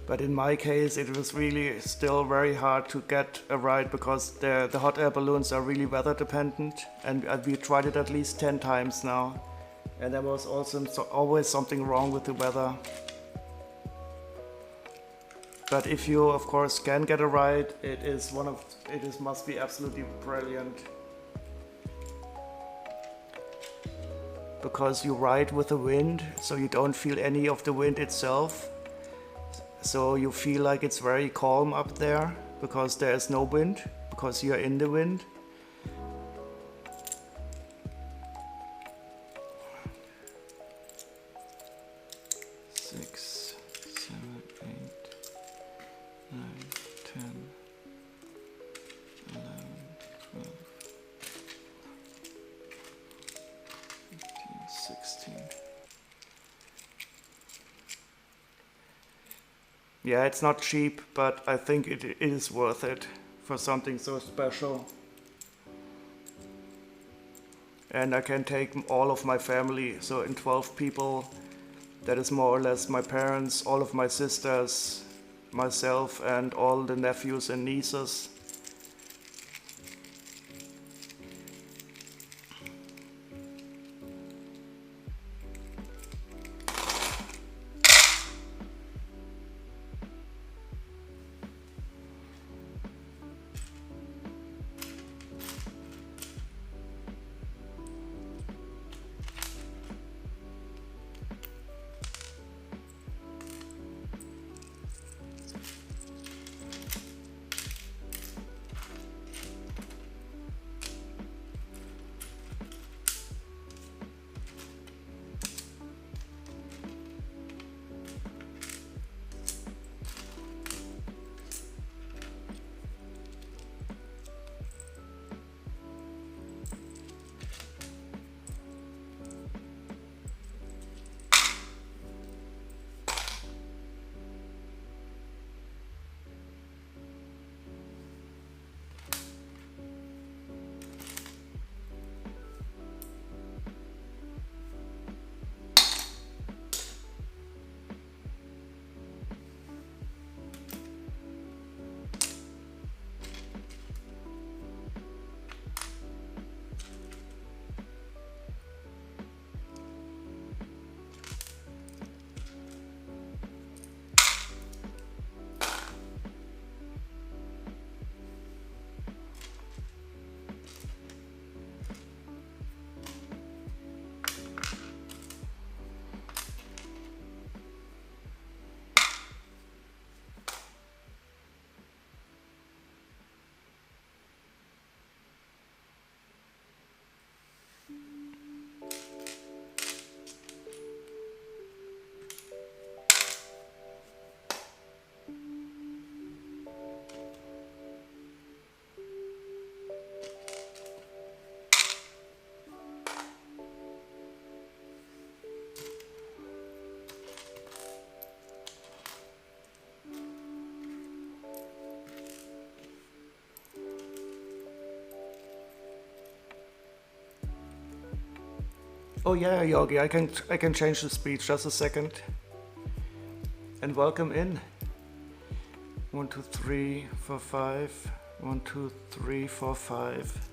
But in my case, it was really still very hard to get a ride because the hot air balloons are really weather dependent, and we tried it at least 10 times now. And there was also always something wrong with the weather. But if you, of course, can get a ride, must be absolutely brilliant. because you ride with the wind, so you don't feel any of the wind itself. So you feel like it's very calm up there because there is no wind, because you're in the wind. Six, 7, 8, 9, 10, 11, 12, 15, 16. Yeah, it's not cheap, but I think it is worth it for something so special. And I can take all of my family, so in 12 people, that is more or less my parents, all of my sisters, myself, and all the nephews and nieces. Oh yeah, Yogi, I can change the speed just a second. And welcome in. 1, 2, 3, 4, 5. 1, 2, 3, 4, 5.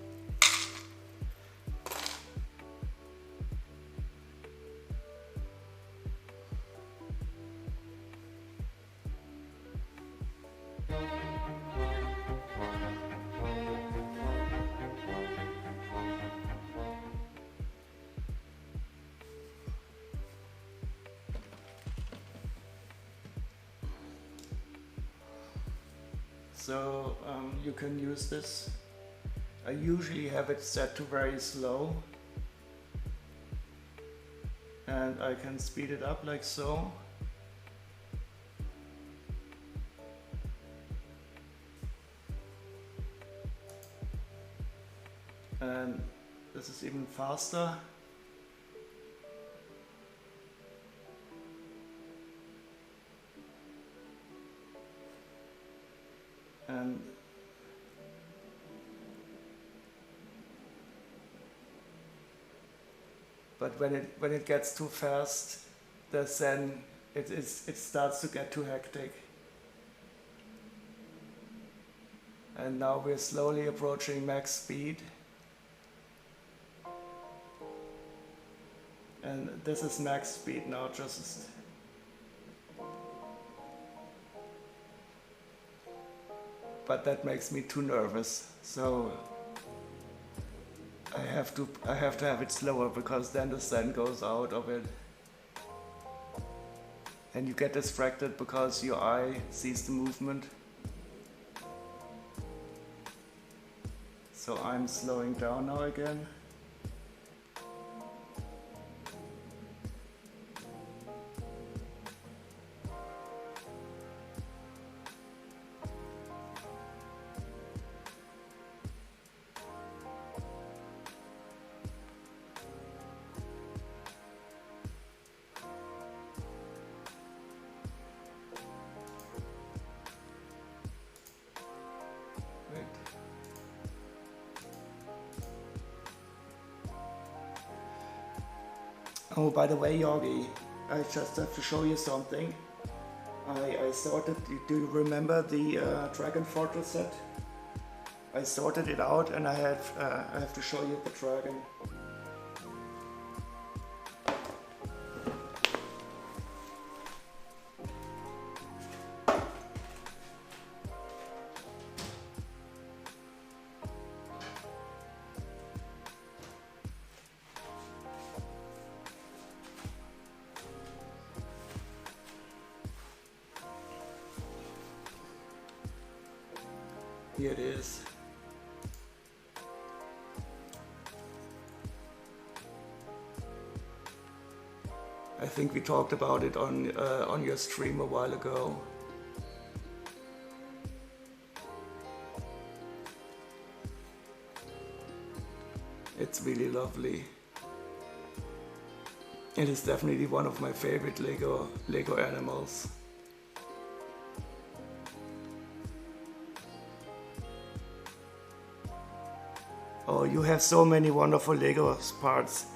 So you can use this. I usually have it set to very slow, and I can speed it up like so. And this is even faster. And but when it gets too fast, then it starts to get too hectic. And now we're slowly approaching max speed. And this is max speed now, just but that makes me too nervous. So I have to have it slower because then the sand goes out of it. And you get distracted because your eye sees the movement. So I'm slowing down now again. Oh, by the way, Yogi, I just have to show you something. I sorted, do you remember the Dragon Fortress set? I sorted it out and I have to show you the dragon. Here it is. I think we talked about it on your stream a while ago. It's really lovely. It is definitely one of my favorite Lego animals. Oh, you have so many wonderful Lego parts.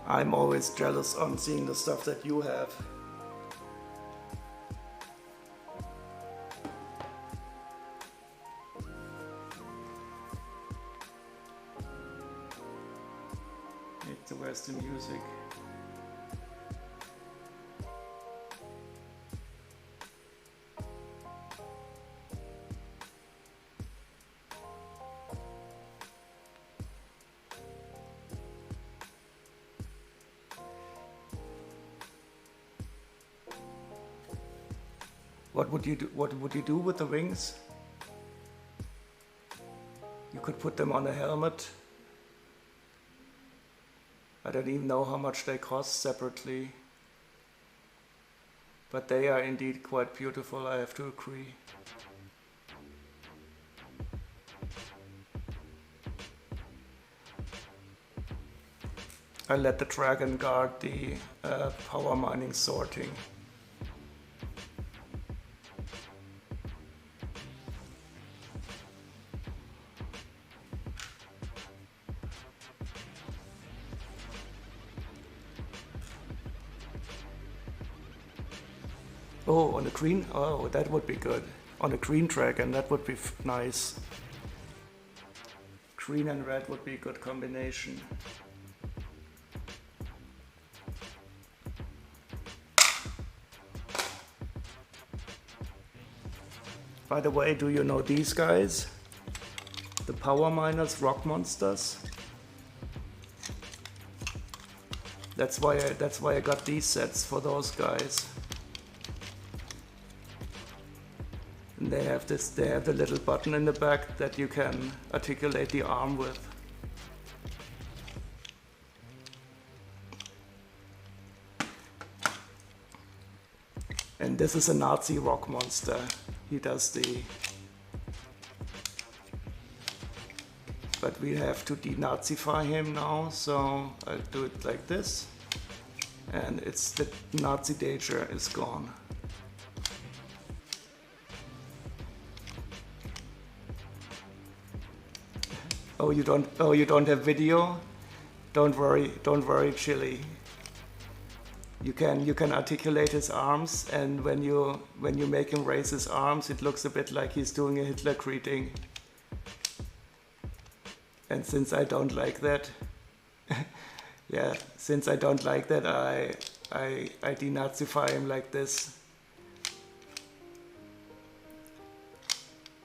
I'm always jealous on seeing the stuff that you have. It's the Western music. What would you do with the wings? You could put them on a helmet. I don't even know how much they cost separately. But they are indeed quite beautiful, I have to agree. I let the dragon guard the power mining sorting. Oh, on a green? Oh, that would be good. On a green dragon, that would be nice. Green and red would be a good combination. By the way, do you know these guys? The power miners, rock monsters. That's why I got these sets for those guys. And they have the little button in the back that you can articulate the arm with. And this is a Nazi rock monster. He does the... But we have to denazify him now, so I'll do it like this. And it's the Nazi danger is gone. Oh, you don't have video? Don't worry, Chili. You can articulate his arms, and when you make him raise his arms, it looks a bit like he's doing a Hitler greeting. And since I don't like that, yeah, since I don't like that, I denazify him like this.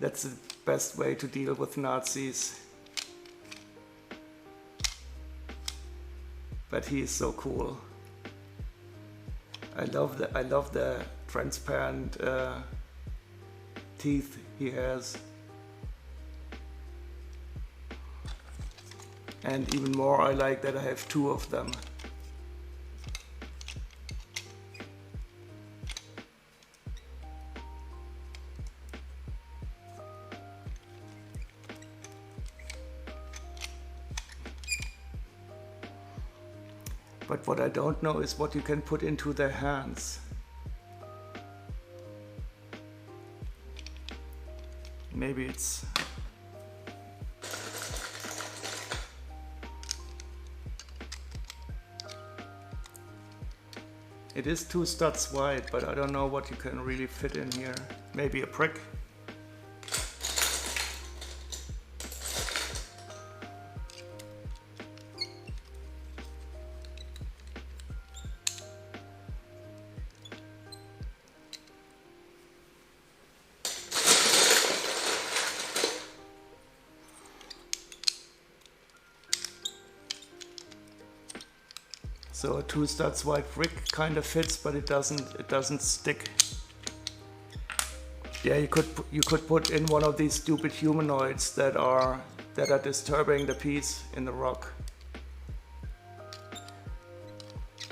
That's the best way to deal with Nazis. but he is so cool. I love the transparent teeth he has. And even more, I like that I have 2 of them. But what I don't know is what you can put into their hands. Maybe it's... It is 2 studs wide, but I don't know what you can really fit in here. Maybe a prick. So a 2 studs wide brick kind of fits, but it doesn't stick. Yeah, you could put in one of these stupid humanoids that are disturbing the piece in the rock.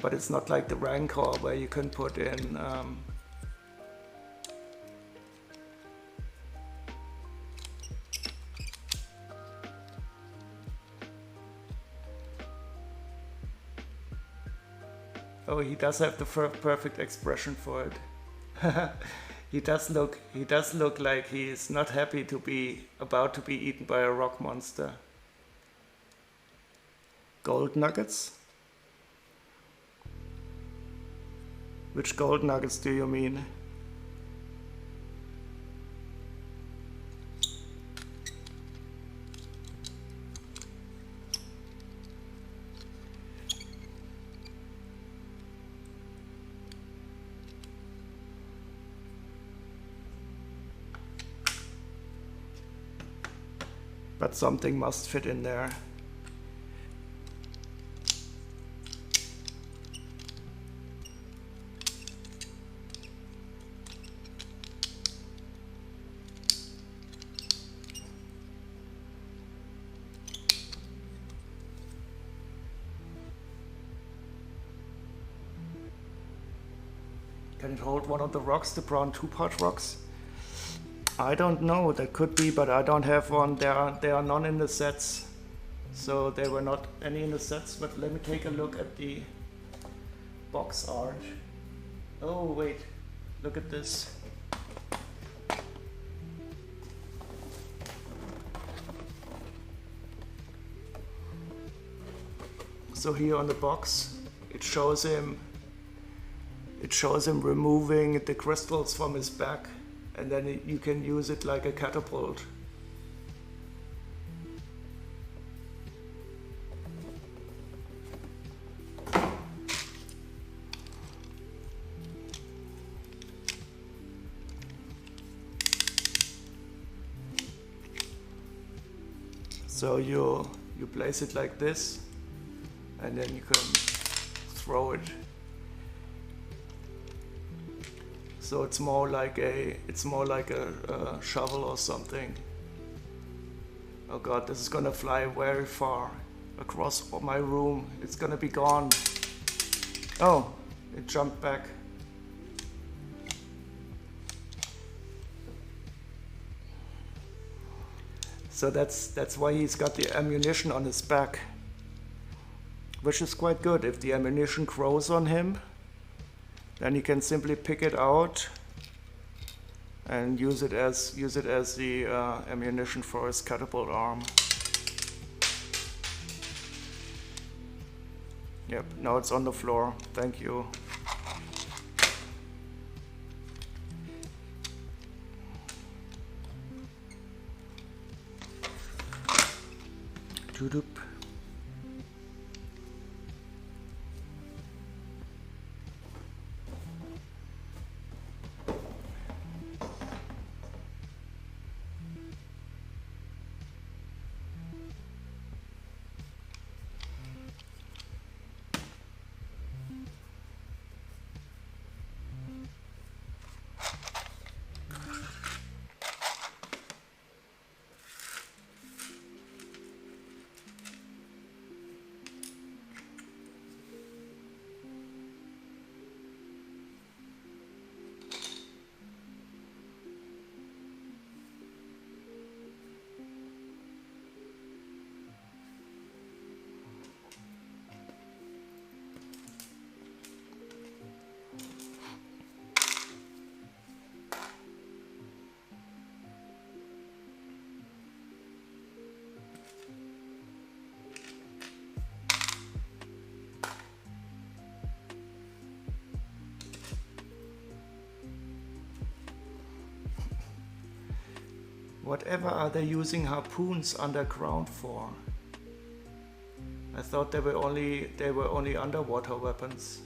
But it's not like the Rancor where you can put in oh, he does have the perfect expression for it. He does look like he is not happy to be about to be eaten by a rock monster. Gold nuggets? Which gold nuggets do you mean? But something must fit in there. Can it hold one of the rocks, the brown 2-part rocks? I don't know, that could be, but I don't have one. There are none in the sets. So there were not any in the sets, but let me take a look at the box art. Oh wait, look at this. So here on the box, it shows him removing the crystals from his back. And then you can use it like a catapult. So you place it like this, and then you can throw it. So it's more like a shovel or something. Oh god, this is gonna fly very far across my room. It's gonna be gone. Oh, it jumped back. So that's why he's got the ammunition on his back, which is quite good. If the ammunition grows on him, then he can simply pick it out and use it as the ammunition for his catapult arm. Yep, now it's on the floor. Thank you. Doop. Whatever are they using harpoons underground for? I thought they were only underwater weapons.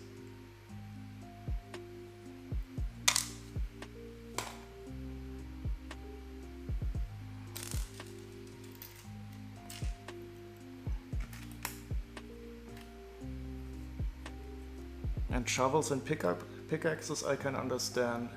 And shovels and pickaxes I can understand.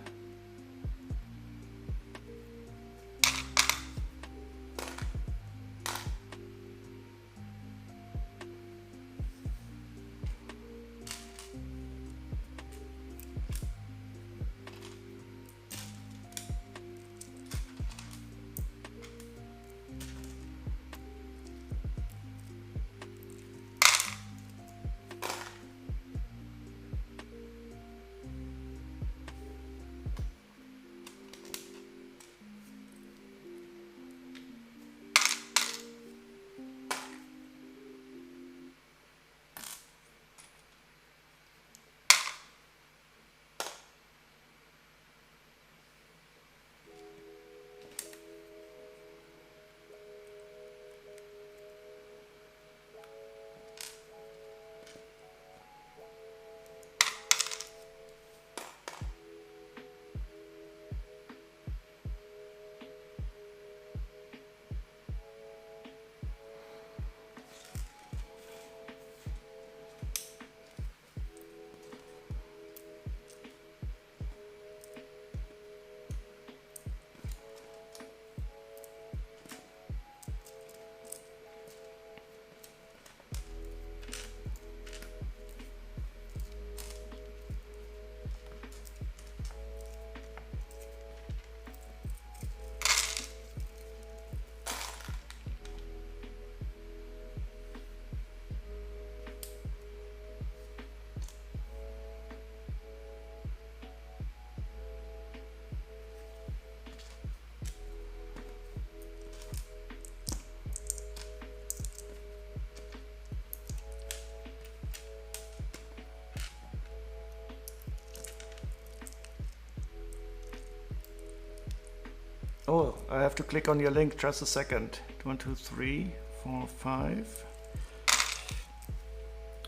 Oh, I have to click on your link just a second. 1, 2, 3, 4, 5.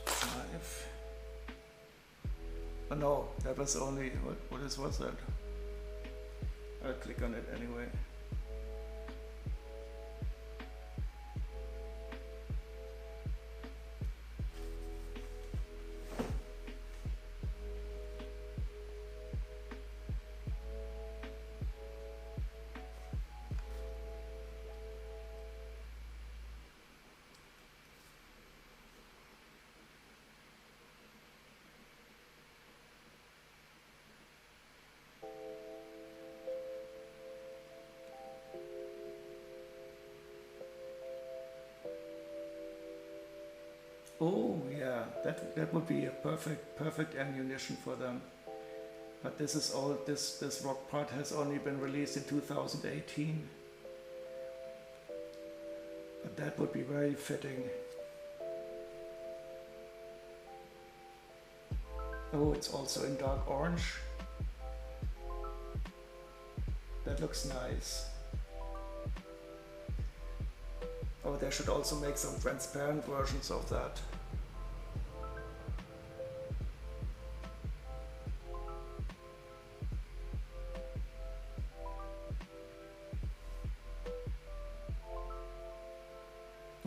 5. Oh no, that was only, what's that? I'll click on it anyway. Oh yeah, that would be a perfect ammunition for them. But this is all this rock part has only been released in 2018. But that would be very fitting. Oh, it's also in dark orange. That looks nice. Oh, they should also make some transparent versions of that.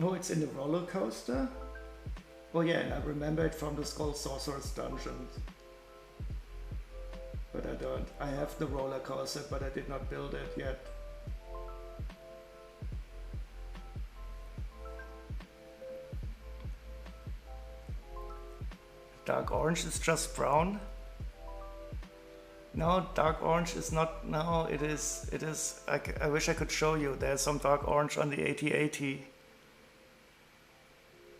Oh, it's in the roller coaster? Oh yeah, and I remember it from the Skull Sorcerer's Dungeon. But I don't. I have the roller coaster, but I did not build it yet. Dark orange is just brown. No, dark orange is not. No, it is. It is. I wish I could show you. There's some dark orange on the 8080.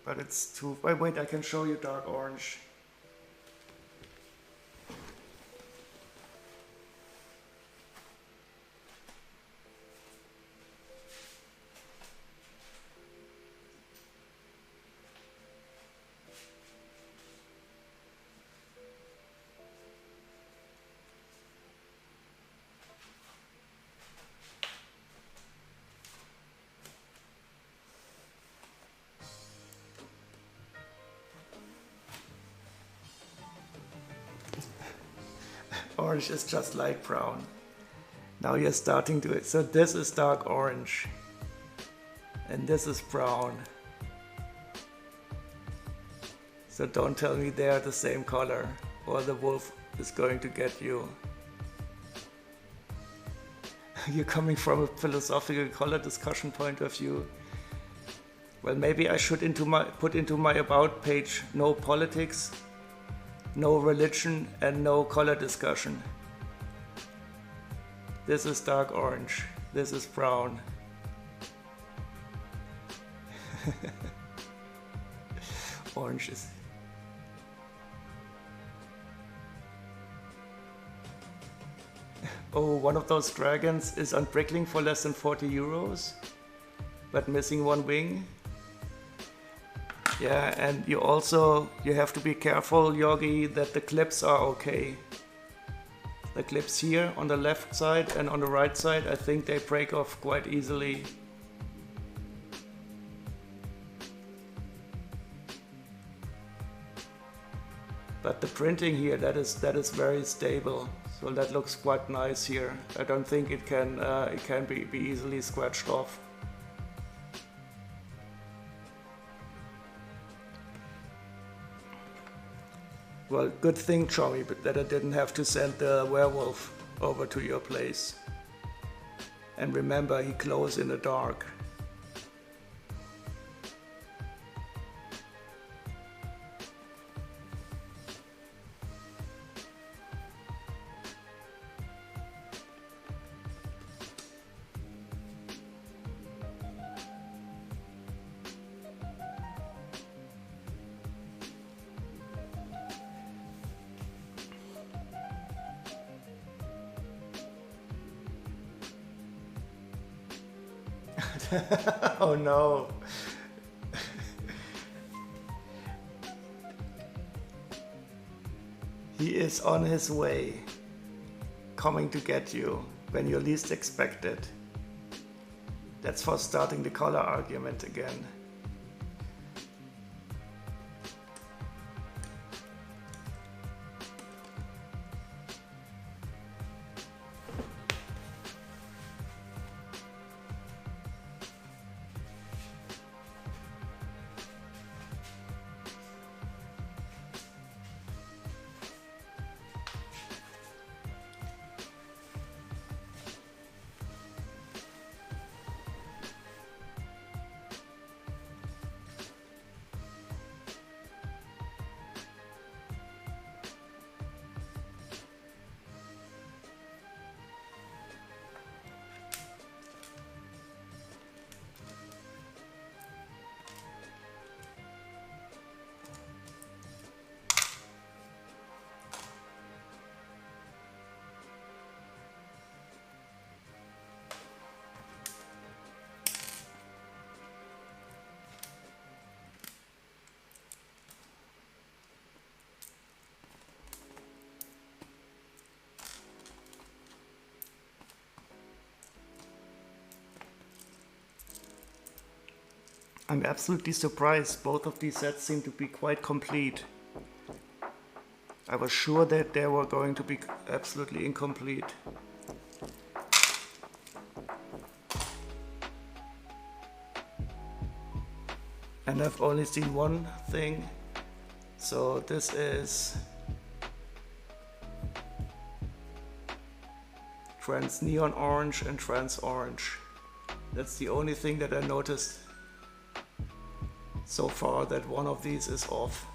But it's too. Wait, I can show you dark orange. orange is just light brown. Now you're starting to, so this is dark orange. And this is brown. So don't tell me they are the same color, or the wolf is going to get you. You're coming from a philosophical color discussion point of view. Well, maybe I should put into my about page no politics, no religion, and no color discussion. This is dark orange. This is brown. Orange is... Oh, one of those dragons is unprickling for less than 40 euros, but missing one wing. Yeah, and you have to be careful, Yogi, that the clips are okay. The clips here on the left side and on the right side, I think they break off quite easily. But the printing here, that is very stable. So that looks quite nice here. I don't think it can be easily scratched off. Well, good thing, Chommy, that I didn't have to send the werewolf over to your place. And remember, he glows in the dark. Oh no. He is on his way, coming to get you when you least expect it. That's for starting the color argument again. I'm absolutely surprised. Both of these sets seem to be quite complete. I was sure that they were going to be absolutely incomplete. And I've only seen one thing. So this is trans neon orange and trans orange. That's the only thing that I noticed so far, that one of these is off.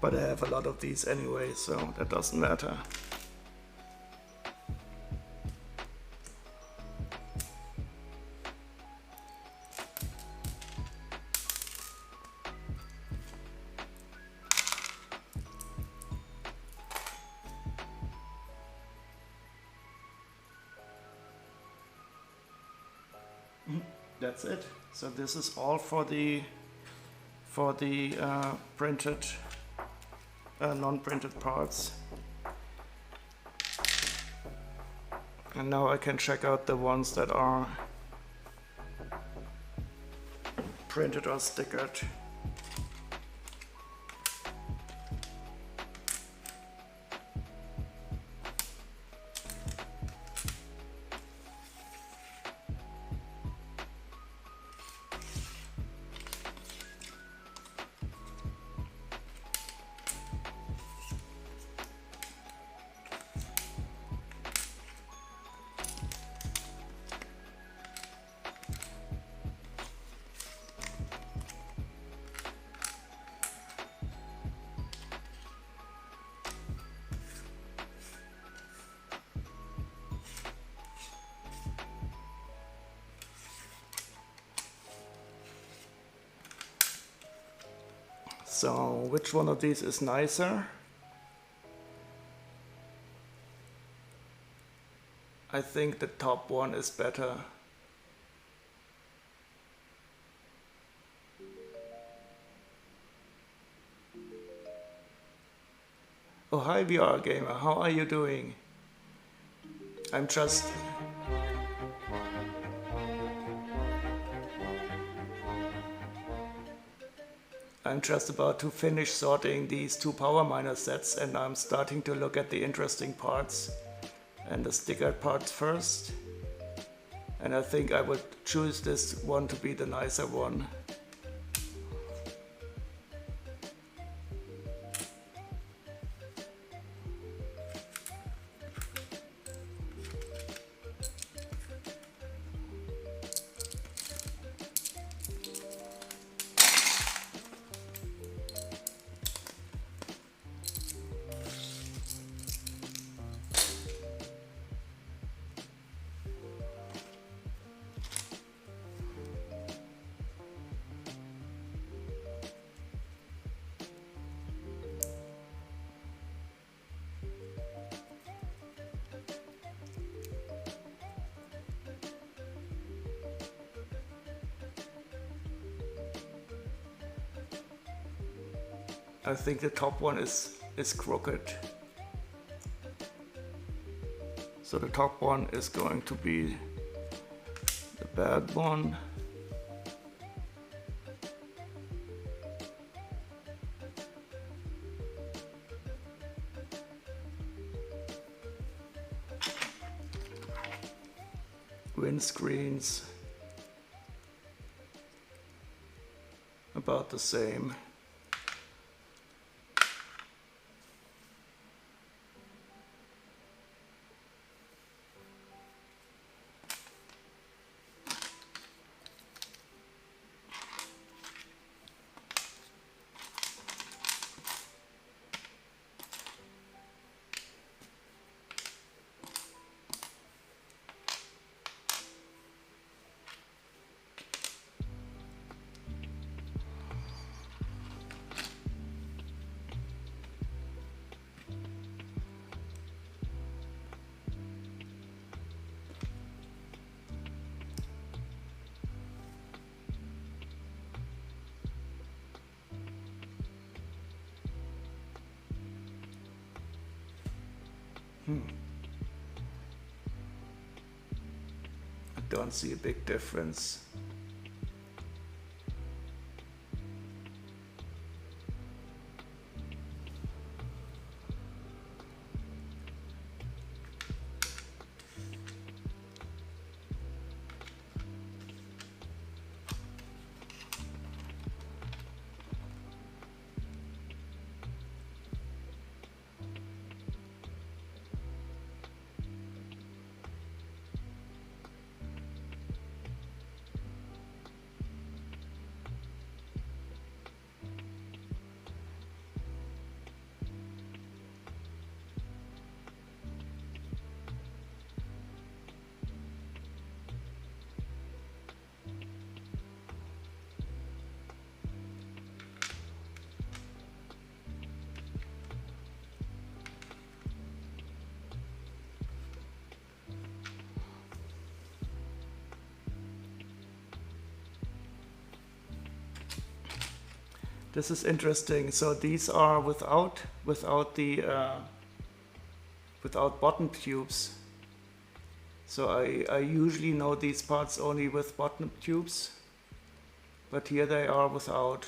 But I have a lot of these anyway, so that doesn't matter. That's it. So this is all for the printed, non-printed parts. And now I can check out the ones that are printed or stickered. So which one of these is nicer? I think the top one is better. Oh, hi VR Gamer, how are you doing? I'm just about to finish sorting these two power miner sets, and I'm starting to look at the interesting parts and the stickered parts first. And I think I would choose this one to be the nicer one. I think the top one is crooked. So the top one is going to be the bad one. Windscreens about the same. I don't see a big difference. This is interesting. So these are without bottom tubes. So I usually know these parts only with bottom tubes, but here they are without.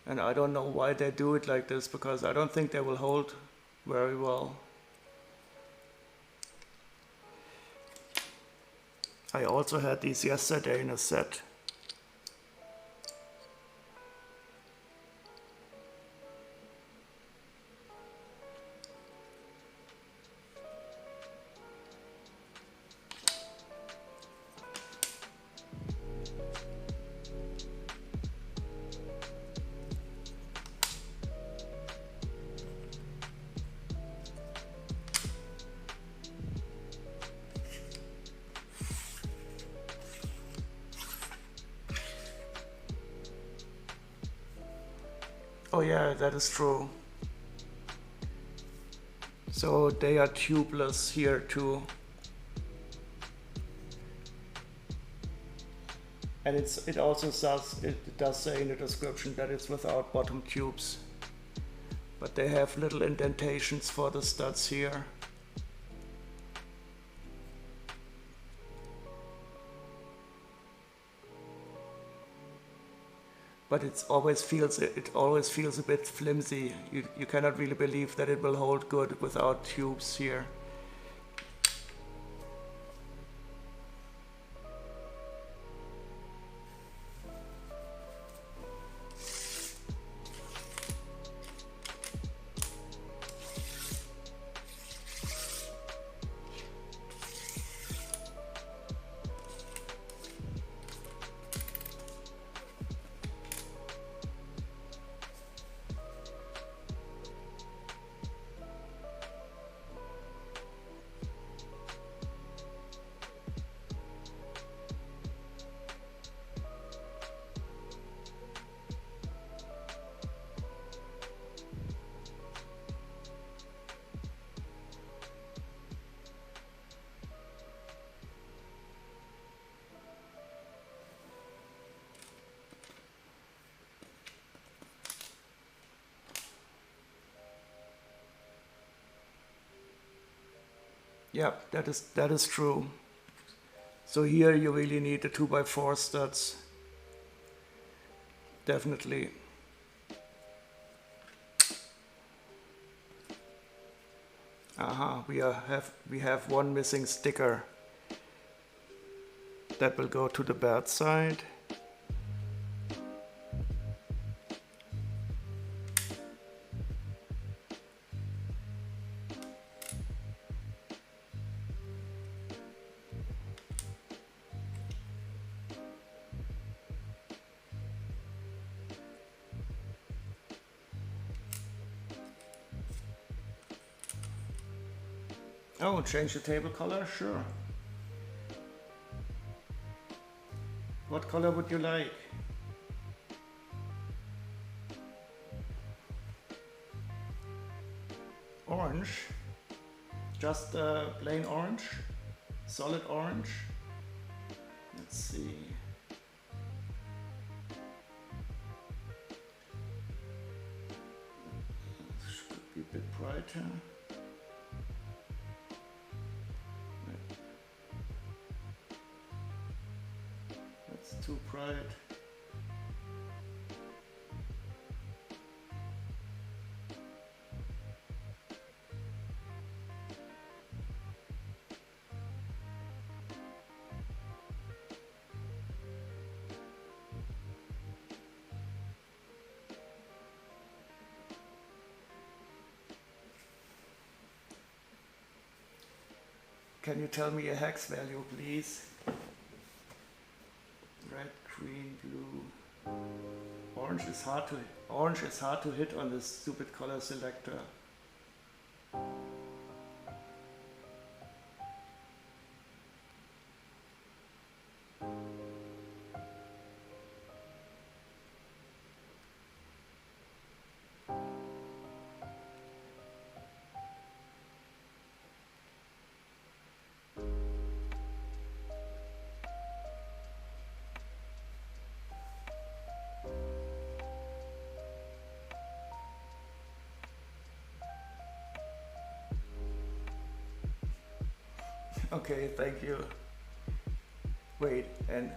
And I don't know why they do it like this, because I don't think they will hold very well. I also had these yesterday in a set. Oh yeah, that is true. So they are tubeless here too. And it also does say in the description that it's without bottom tubes. But they have little indentations for the studs here. But it always feels a bit flimsy. You cannot really believe that it will hold good without tubes here. Yeah, that is true. So here you really need the 2x4 studs. Definitely. Aha, we have one missing sticker. That will go to the bad side. Oh, change the table color? Sure. What color would you like? Orange. Just plain orange? Solid orange? Let's see. Should be a bit brighter. Too bright. Can you tell me a hex value, please? Red, green, blue. Orange is hard to hit on this stupid color selector. Okay, thank you. Wait, and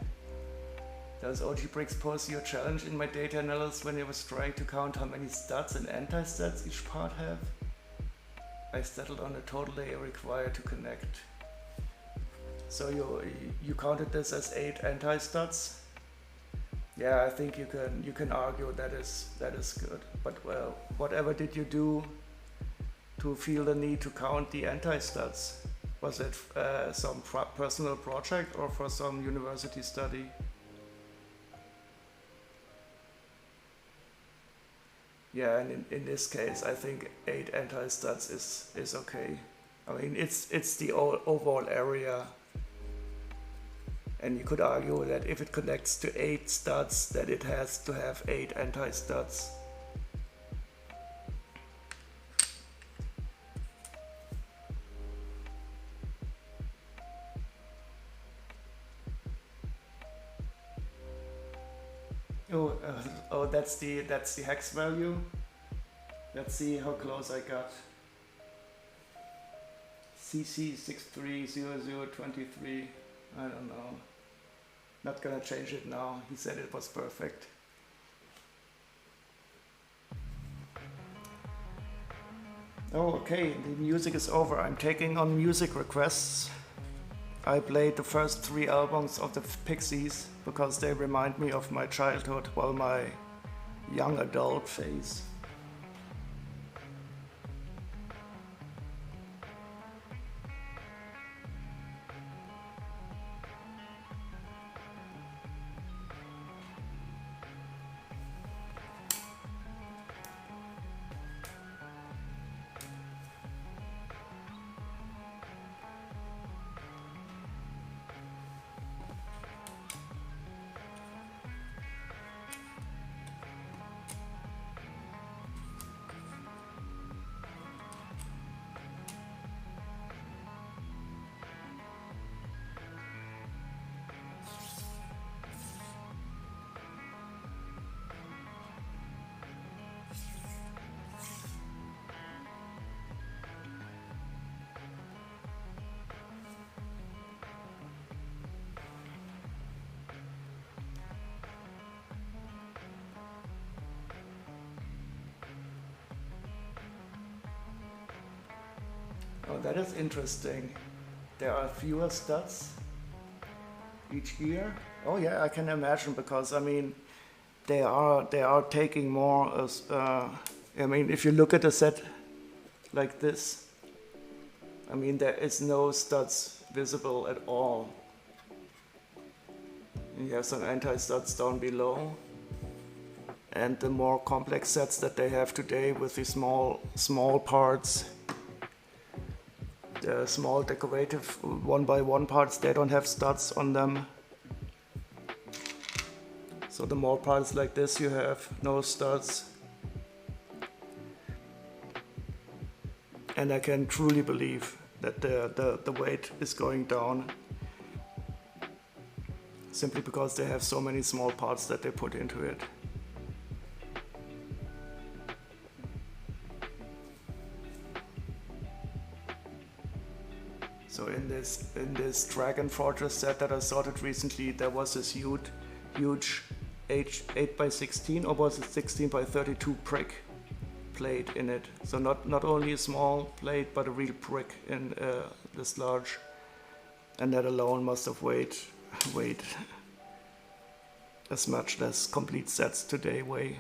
does OGBricks pose you a challenge in my data analysis when I was trying to count how many studs and anti-studs each part have? I settled on the total layer required to connect. So you counted this as 8 anti-studs? Yeah, I think you can argue that is good. But well, whatever did you do to feel the need to count the anti-studs? Was it some personal project or for some university study? Yeah, and in this case, I think 8 anti-studs is okay. I mean, it's the overall area. And you could argue that if it connects to 8 studs, that it has to have 8 anti-studs. Oh, that's the hex value. Let's see how close I got. CC630023. I don't know. Not gonna change it now. He said it was perfect. Oh, okay. The music is over. I'm taking on music requests. I played the first 3 albums of the Pixies because they remind me of my childhood, well, my young adult phase. Oh, that is interesting. There are fewer studs each year. Oh yeah, I can imagine, because I mean, they are taking more. I mean, if you look at a set like this, I mean, there is no studs visible at all. You have some anti-studs down below, and the more complex sets that they have today with the small parts. The small decorative 1x1 parts, they don't have studs on them. So the more parts like this, you have no studs. And I can truly believe that the weight is going down, simply because they have so many small parts that they put into it. So in this Dragon Fortress set that I sorted recently, there was this huge 8x16, or was it 16x32 brick plate in it. So not only a small plate, but a real brick in this large. And that alone must have weighed as much as complete sets today weigh.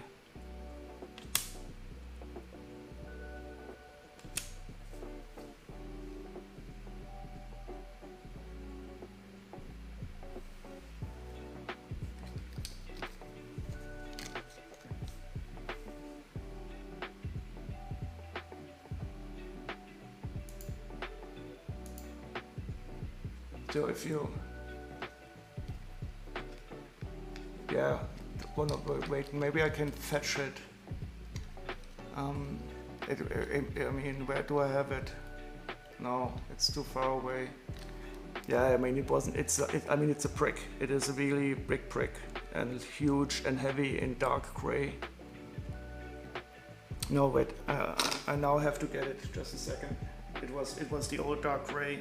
So if you, yeah, well, no, wait, maybe I can fetch it. I mean, where do I have it? No, it's too far away. Yeah, I mean, it wasn't. I mean, it's a brick. It is a really big brick, and huge and heavy in dark gray. No, wait. I now have to get it. Just a second. It was the old dark gray.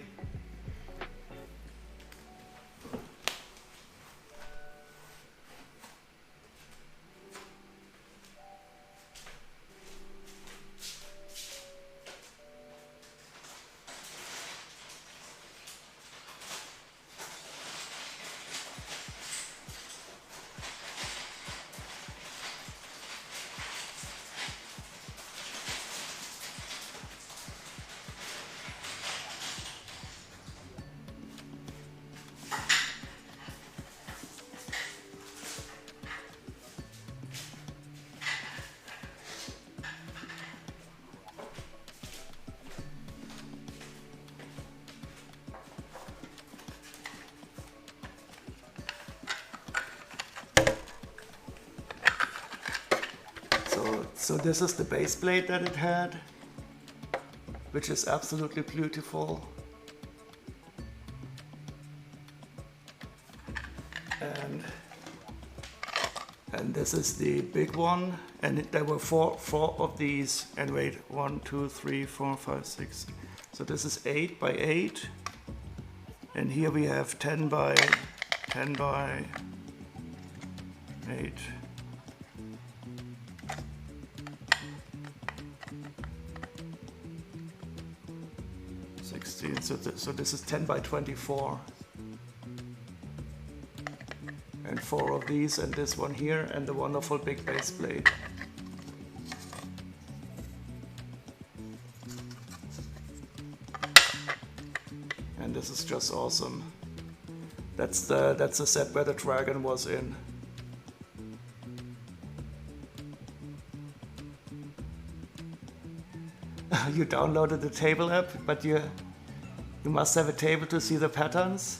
So this is the base plate that it had, which is absolutely beautiful. And And this is the big one, and there were four of these. And wait, 1, 2, 3, 4, 5, 6. So this is 8 by 8, and here we have 10 by 8. So this is 10 by 24. And 4 of these, and this one here, and the wonderful big base plate. And this is just awesome. That's the set where the dragon was in. You downloaded the table app, but you must have a table to see the patterns.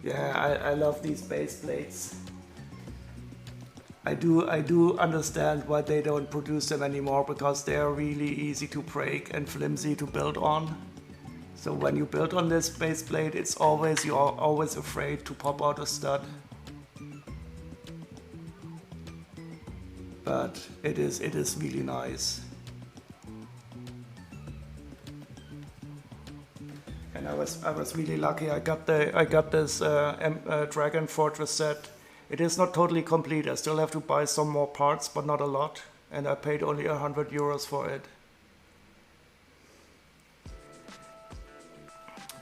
Yeah, I love these base plates. I do understand why they don't produce them anymore, because they are really easy to break and flimsy to build on. So when you build on this base plate, you are always afraid to pop out a stud. But it is really nice. And I was really lucky. I got this Dragon Fortress set. It is not totally complete. I still have to buy some more parts, but not a lot. And I paid only 100 euros for it.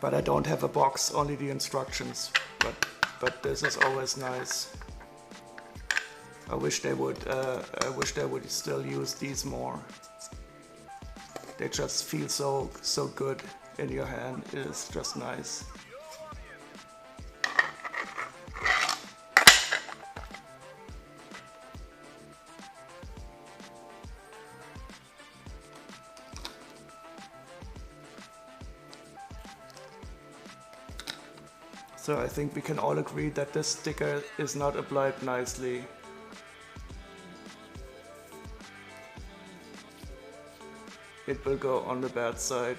But I don't have a box, only the instructions. But this is always nice. I wish they would still use these more. They just feel so good in your hand. It is just nice. So I think we can all agree that this sticker is not applied nicely. It will go on the bad side.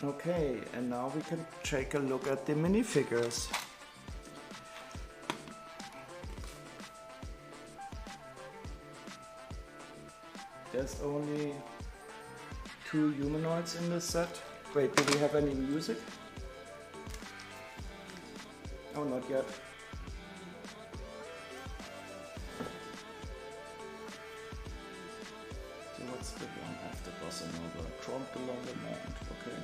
Okay, and now we can take a look at the minifigures. There's only 2 humanoids in this set. Wait, do we have any music? Oh, not yet. So what's the one after Bossa Nova? Trump the Longer Mount, okay.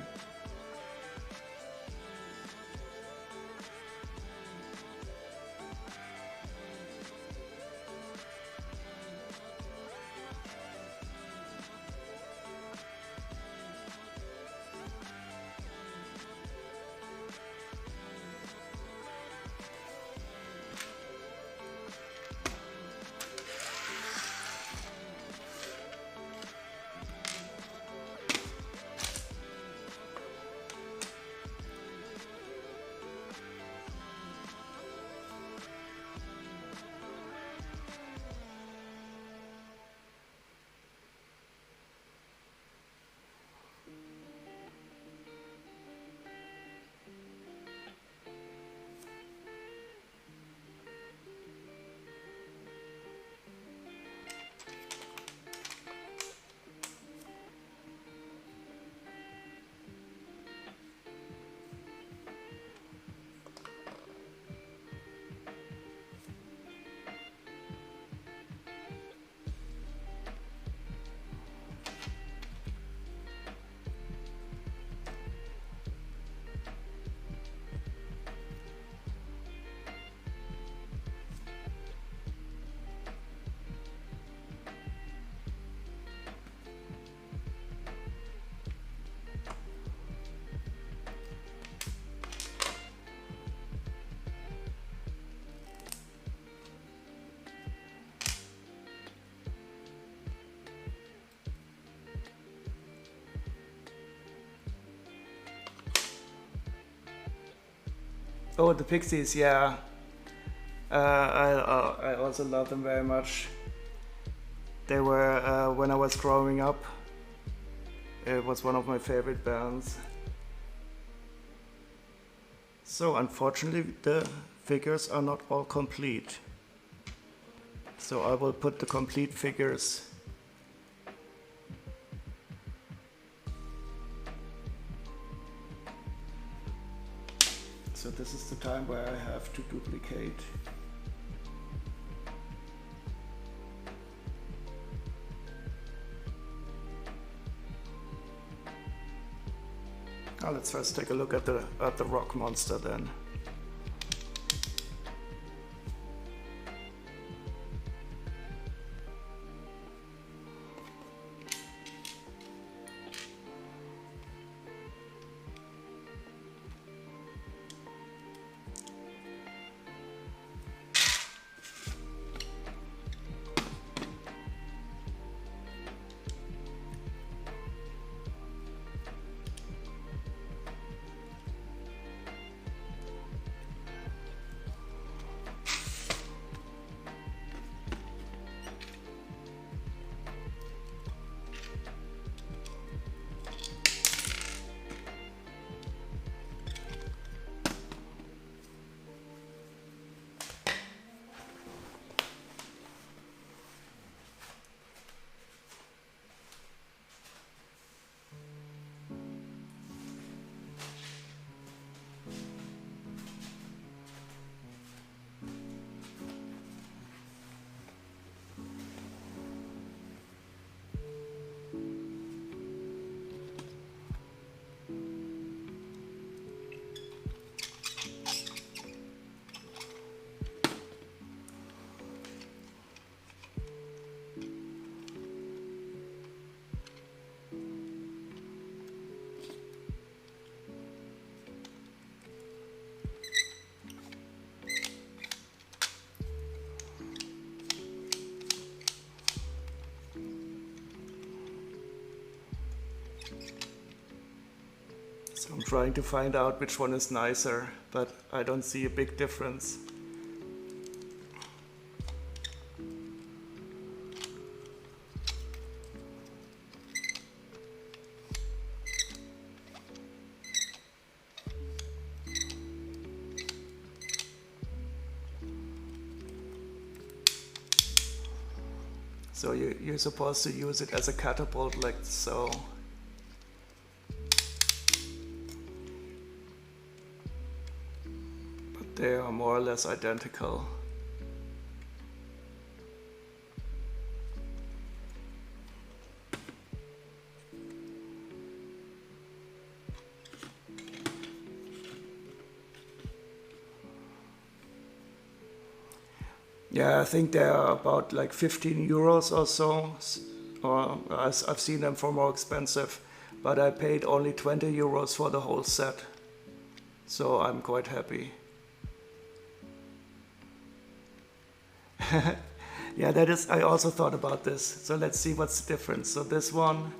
Oh, the Pixies, yeah. I also love them very much. They were, when I was growing up, it was one of my favorite bands. So unfortunately the figures are not all complete. So I will put the complete figures. So this is the time where I have to duplicate. Now let's first take a look at the rock monster then. So I'm trying to find out which one is nicer, but I don't see a big difference. So you're supposed to use it as a catapult like so. But they are more or less identical. Yeah, I think they are about like 15 euros or so, or I've seen them for more expensive, but I paid only 20 euros for the whole set, so I'm quite happy. Yeah, that is, I also thought about this, so let's see what's the difference. So this one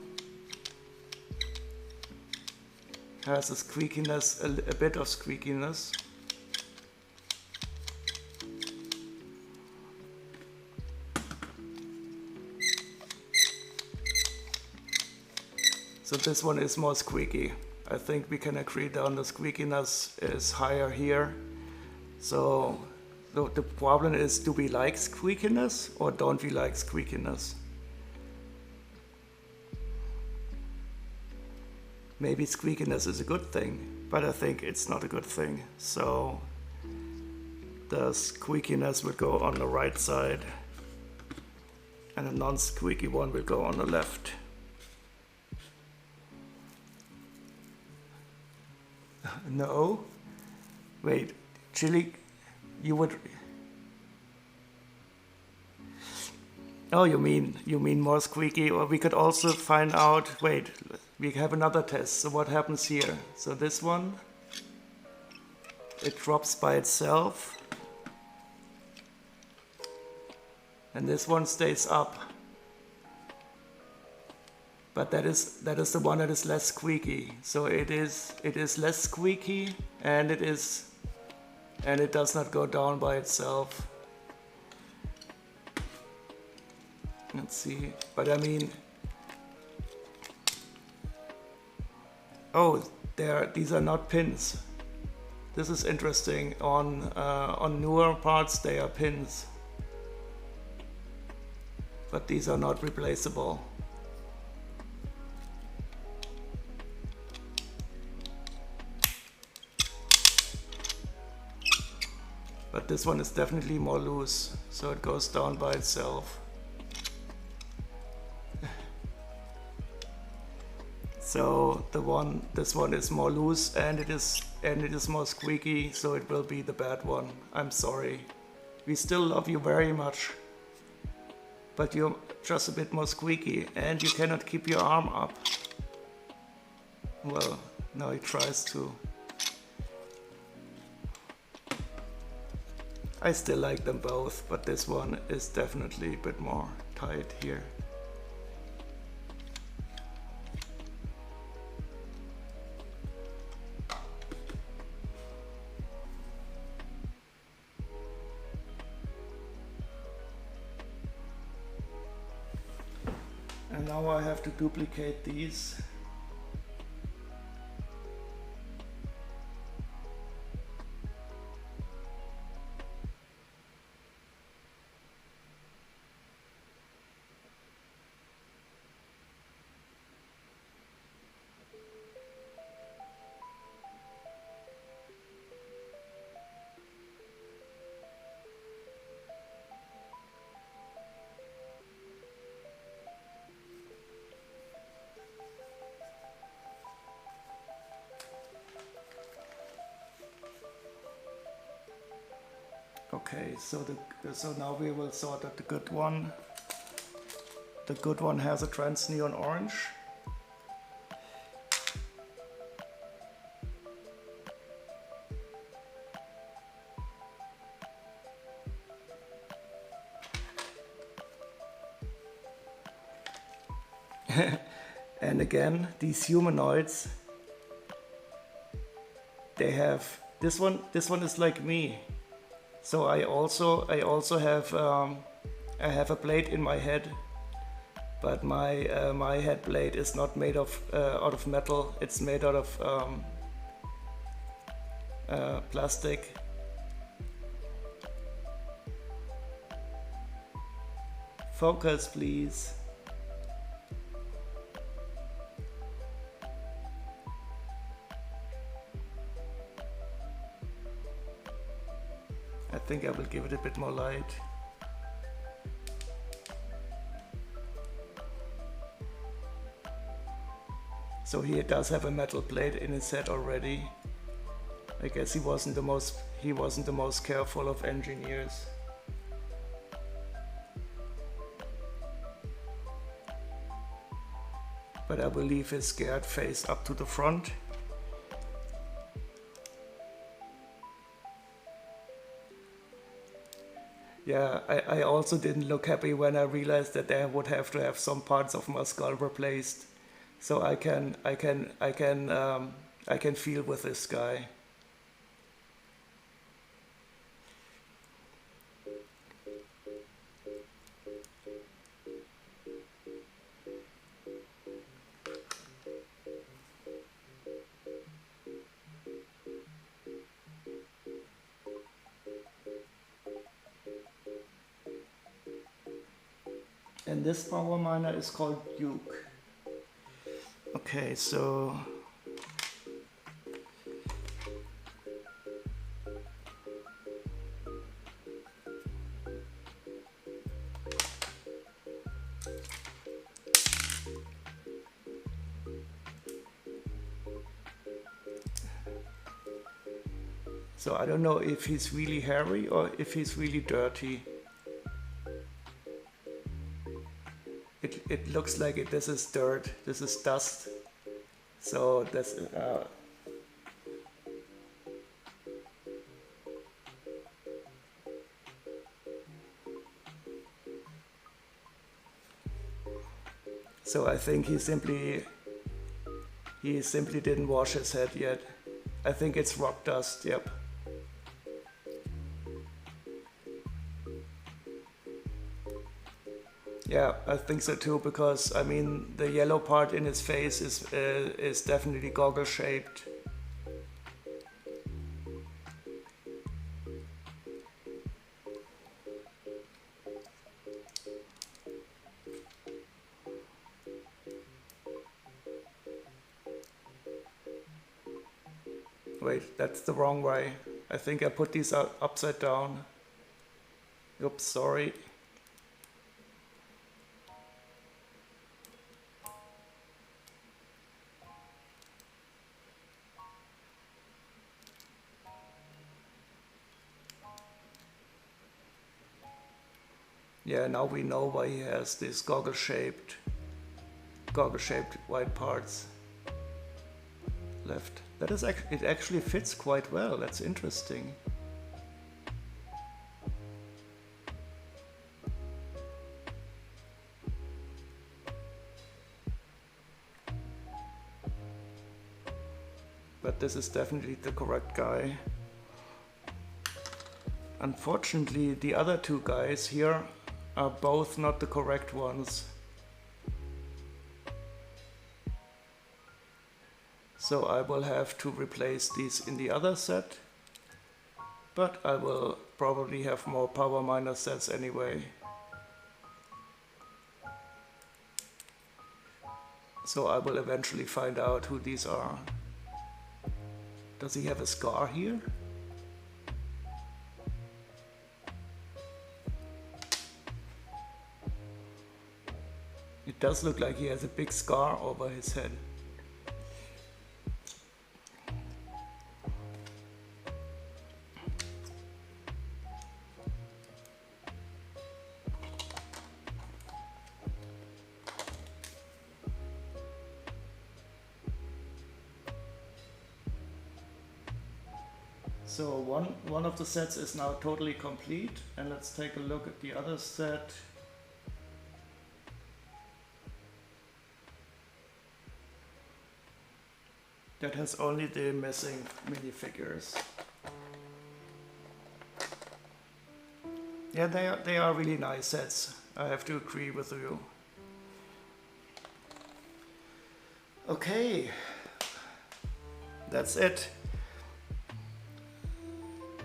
has a squeakiness, a bit of squeakiness. So this one is more squeaky. I think we can agree that the squeakiness is higher here. So the problem is, do we like squeakiness or don't we like squeakiness? Maybe squeakiness is a good thing, but I think it's not a good thing. So the squeakiness will go on the right side and a non-squeaky one will go on the left. No? Wait, chili, you would... Oh, you mean more squeaky? Or we could also find out, wait, we have another test. So what happens here? So this one, it drops by itself. And this one stays up. But that is the one that is less squeaky. So it is less squeaky and it is and it does not go down by itself. Let's see, but I mean, oh, these are not pins. This is interesting. On newer parts they are pins, but these are not replaceable. But this one is definitely more loose, so it goes down by itself. So this one is more loose, and it is more squeaky, so it will be the bad one. I'm sorry. We still love you very much, but you're just a bit more squeaky, and you cannot keep your arm up. Well, now he tries to. I still like them both, but this one is definitely a bit more tight here. And now I have to duplicate these. Okay, so now we will sort out the good one. The good one has a trans neon orange. And again, these humanoids, they have this one is like me. So I also have I have a plate in my head, but my head plate is not made of out of metal. It's made out of plastic. Focus, please. I think I will give it a bit more light. So he does have a metal plate in his head already. I guess he wasn't the most careful of engineers. But I will leave his scared face up to the front. Yeah, I also didn't look happy when I realized that I would have to have some parts of my skull replaced, so I can feel with this guy. And this power miner is called Duke. Okay, so I don't know if he's really hairy or if he's really dirty. It looks like it. This is dirt. This is dust. So that's so I think he simply didn't wash his head yet. I think it's rock dust. Yep. Yeah, I think so too, because I mean the yellow part in his face is definitely goggle shaped. Wait, that's the wrong way. I think I put these upside down. Oops, sorry. Yeah, now we know why he has these goggle-shaped white parts left. That is it actually fits quite well. That's interesting. But this is definitely the correct guy. Unfortunately, the other two guys here are both not the correct ones. So I will have to replace these in the other set, but I will probably have more power minus sets anyway. So I will eventually find out who these are. Does he have a scar here? It does look like he has a big scar over his head. So one of the sets is now totally complete, and let's take a look at the other set. That has only the missing minifigures. Yeah, they are really nice sets. I have to agree with you. Okay, that's it.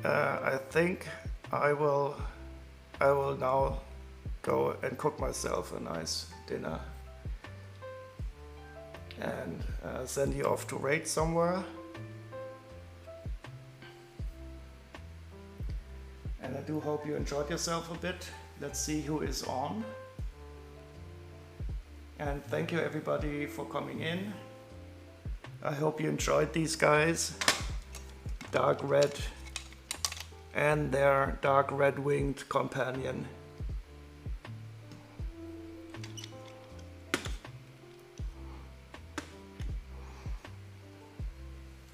I think I will now go and cook myself a nice dinner and send you off to raid somewhere. And I do hope you enjoyed yourself a bit. Let's see who is on. And thank you everybody for coming in. I hope you enjoyed these guys. Dark red and their dark red-winged companion.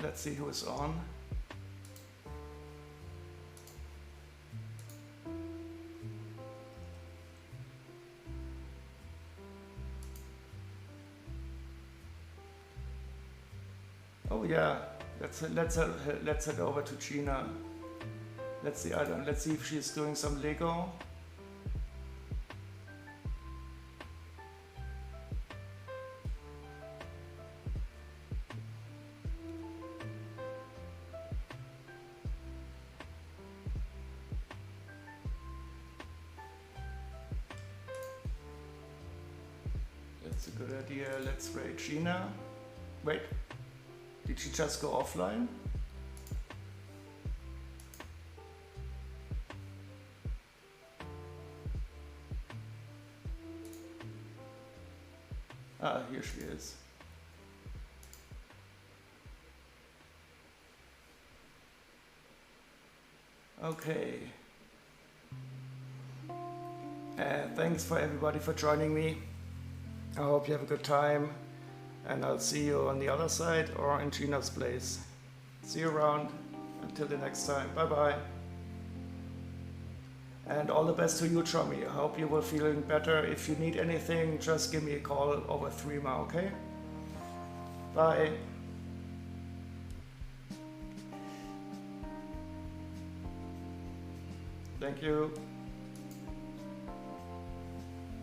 Let's see who is on. Oh yeah, let's head over to Gina. Let's see if she's doing some Lego. That's a good idea. Let's raid Gina. Wait, did she just go offline? Ah, here she is. Okay. Thanks for everybody for joining me. I hope you have a good time, and I'll see you on the other side or in Gina's place. See you around. Until the next time. Bye bye. And all the best to you, Chummy. I hope you will feeling better. If you need anything, just give me a call over Threema, okay? Bye. Thank you.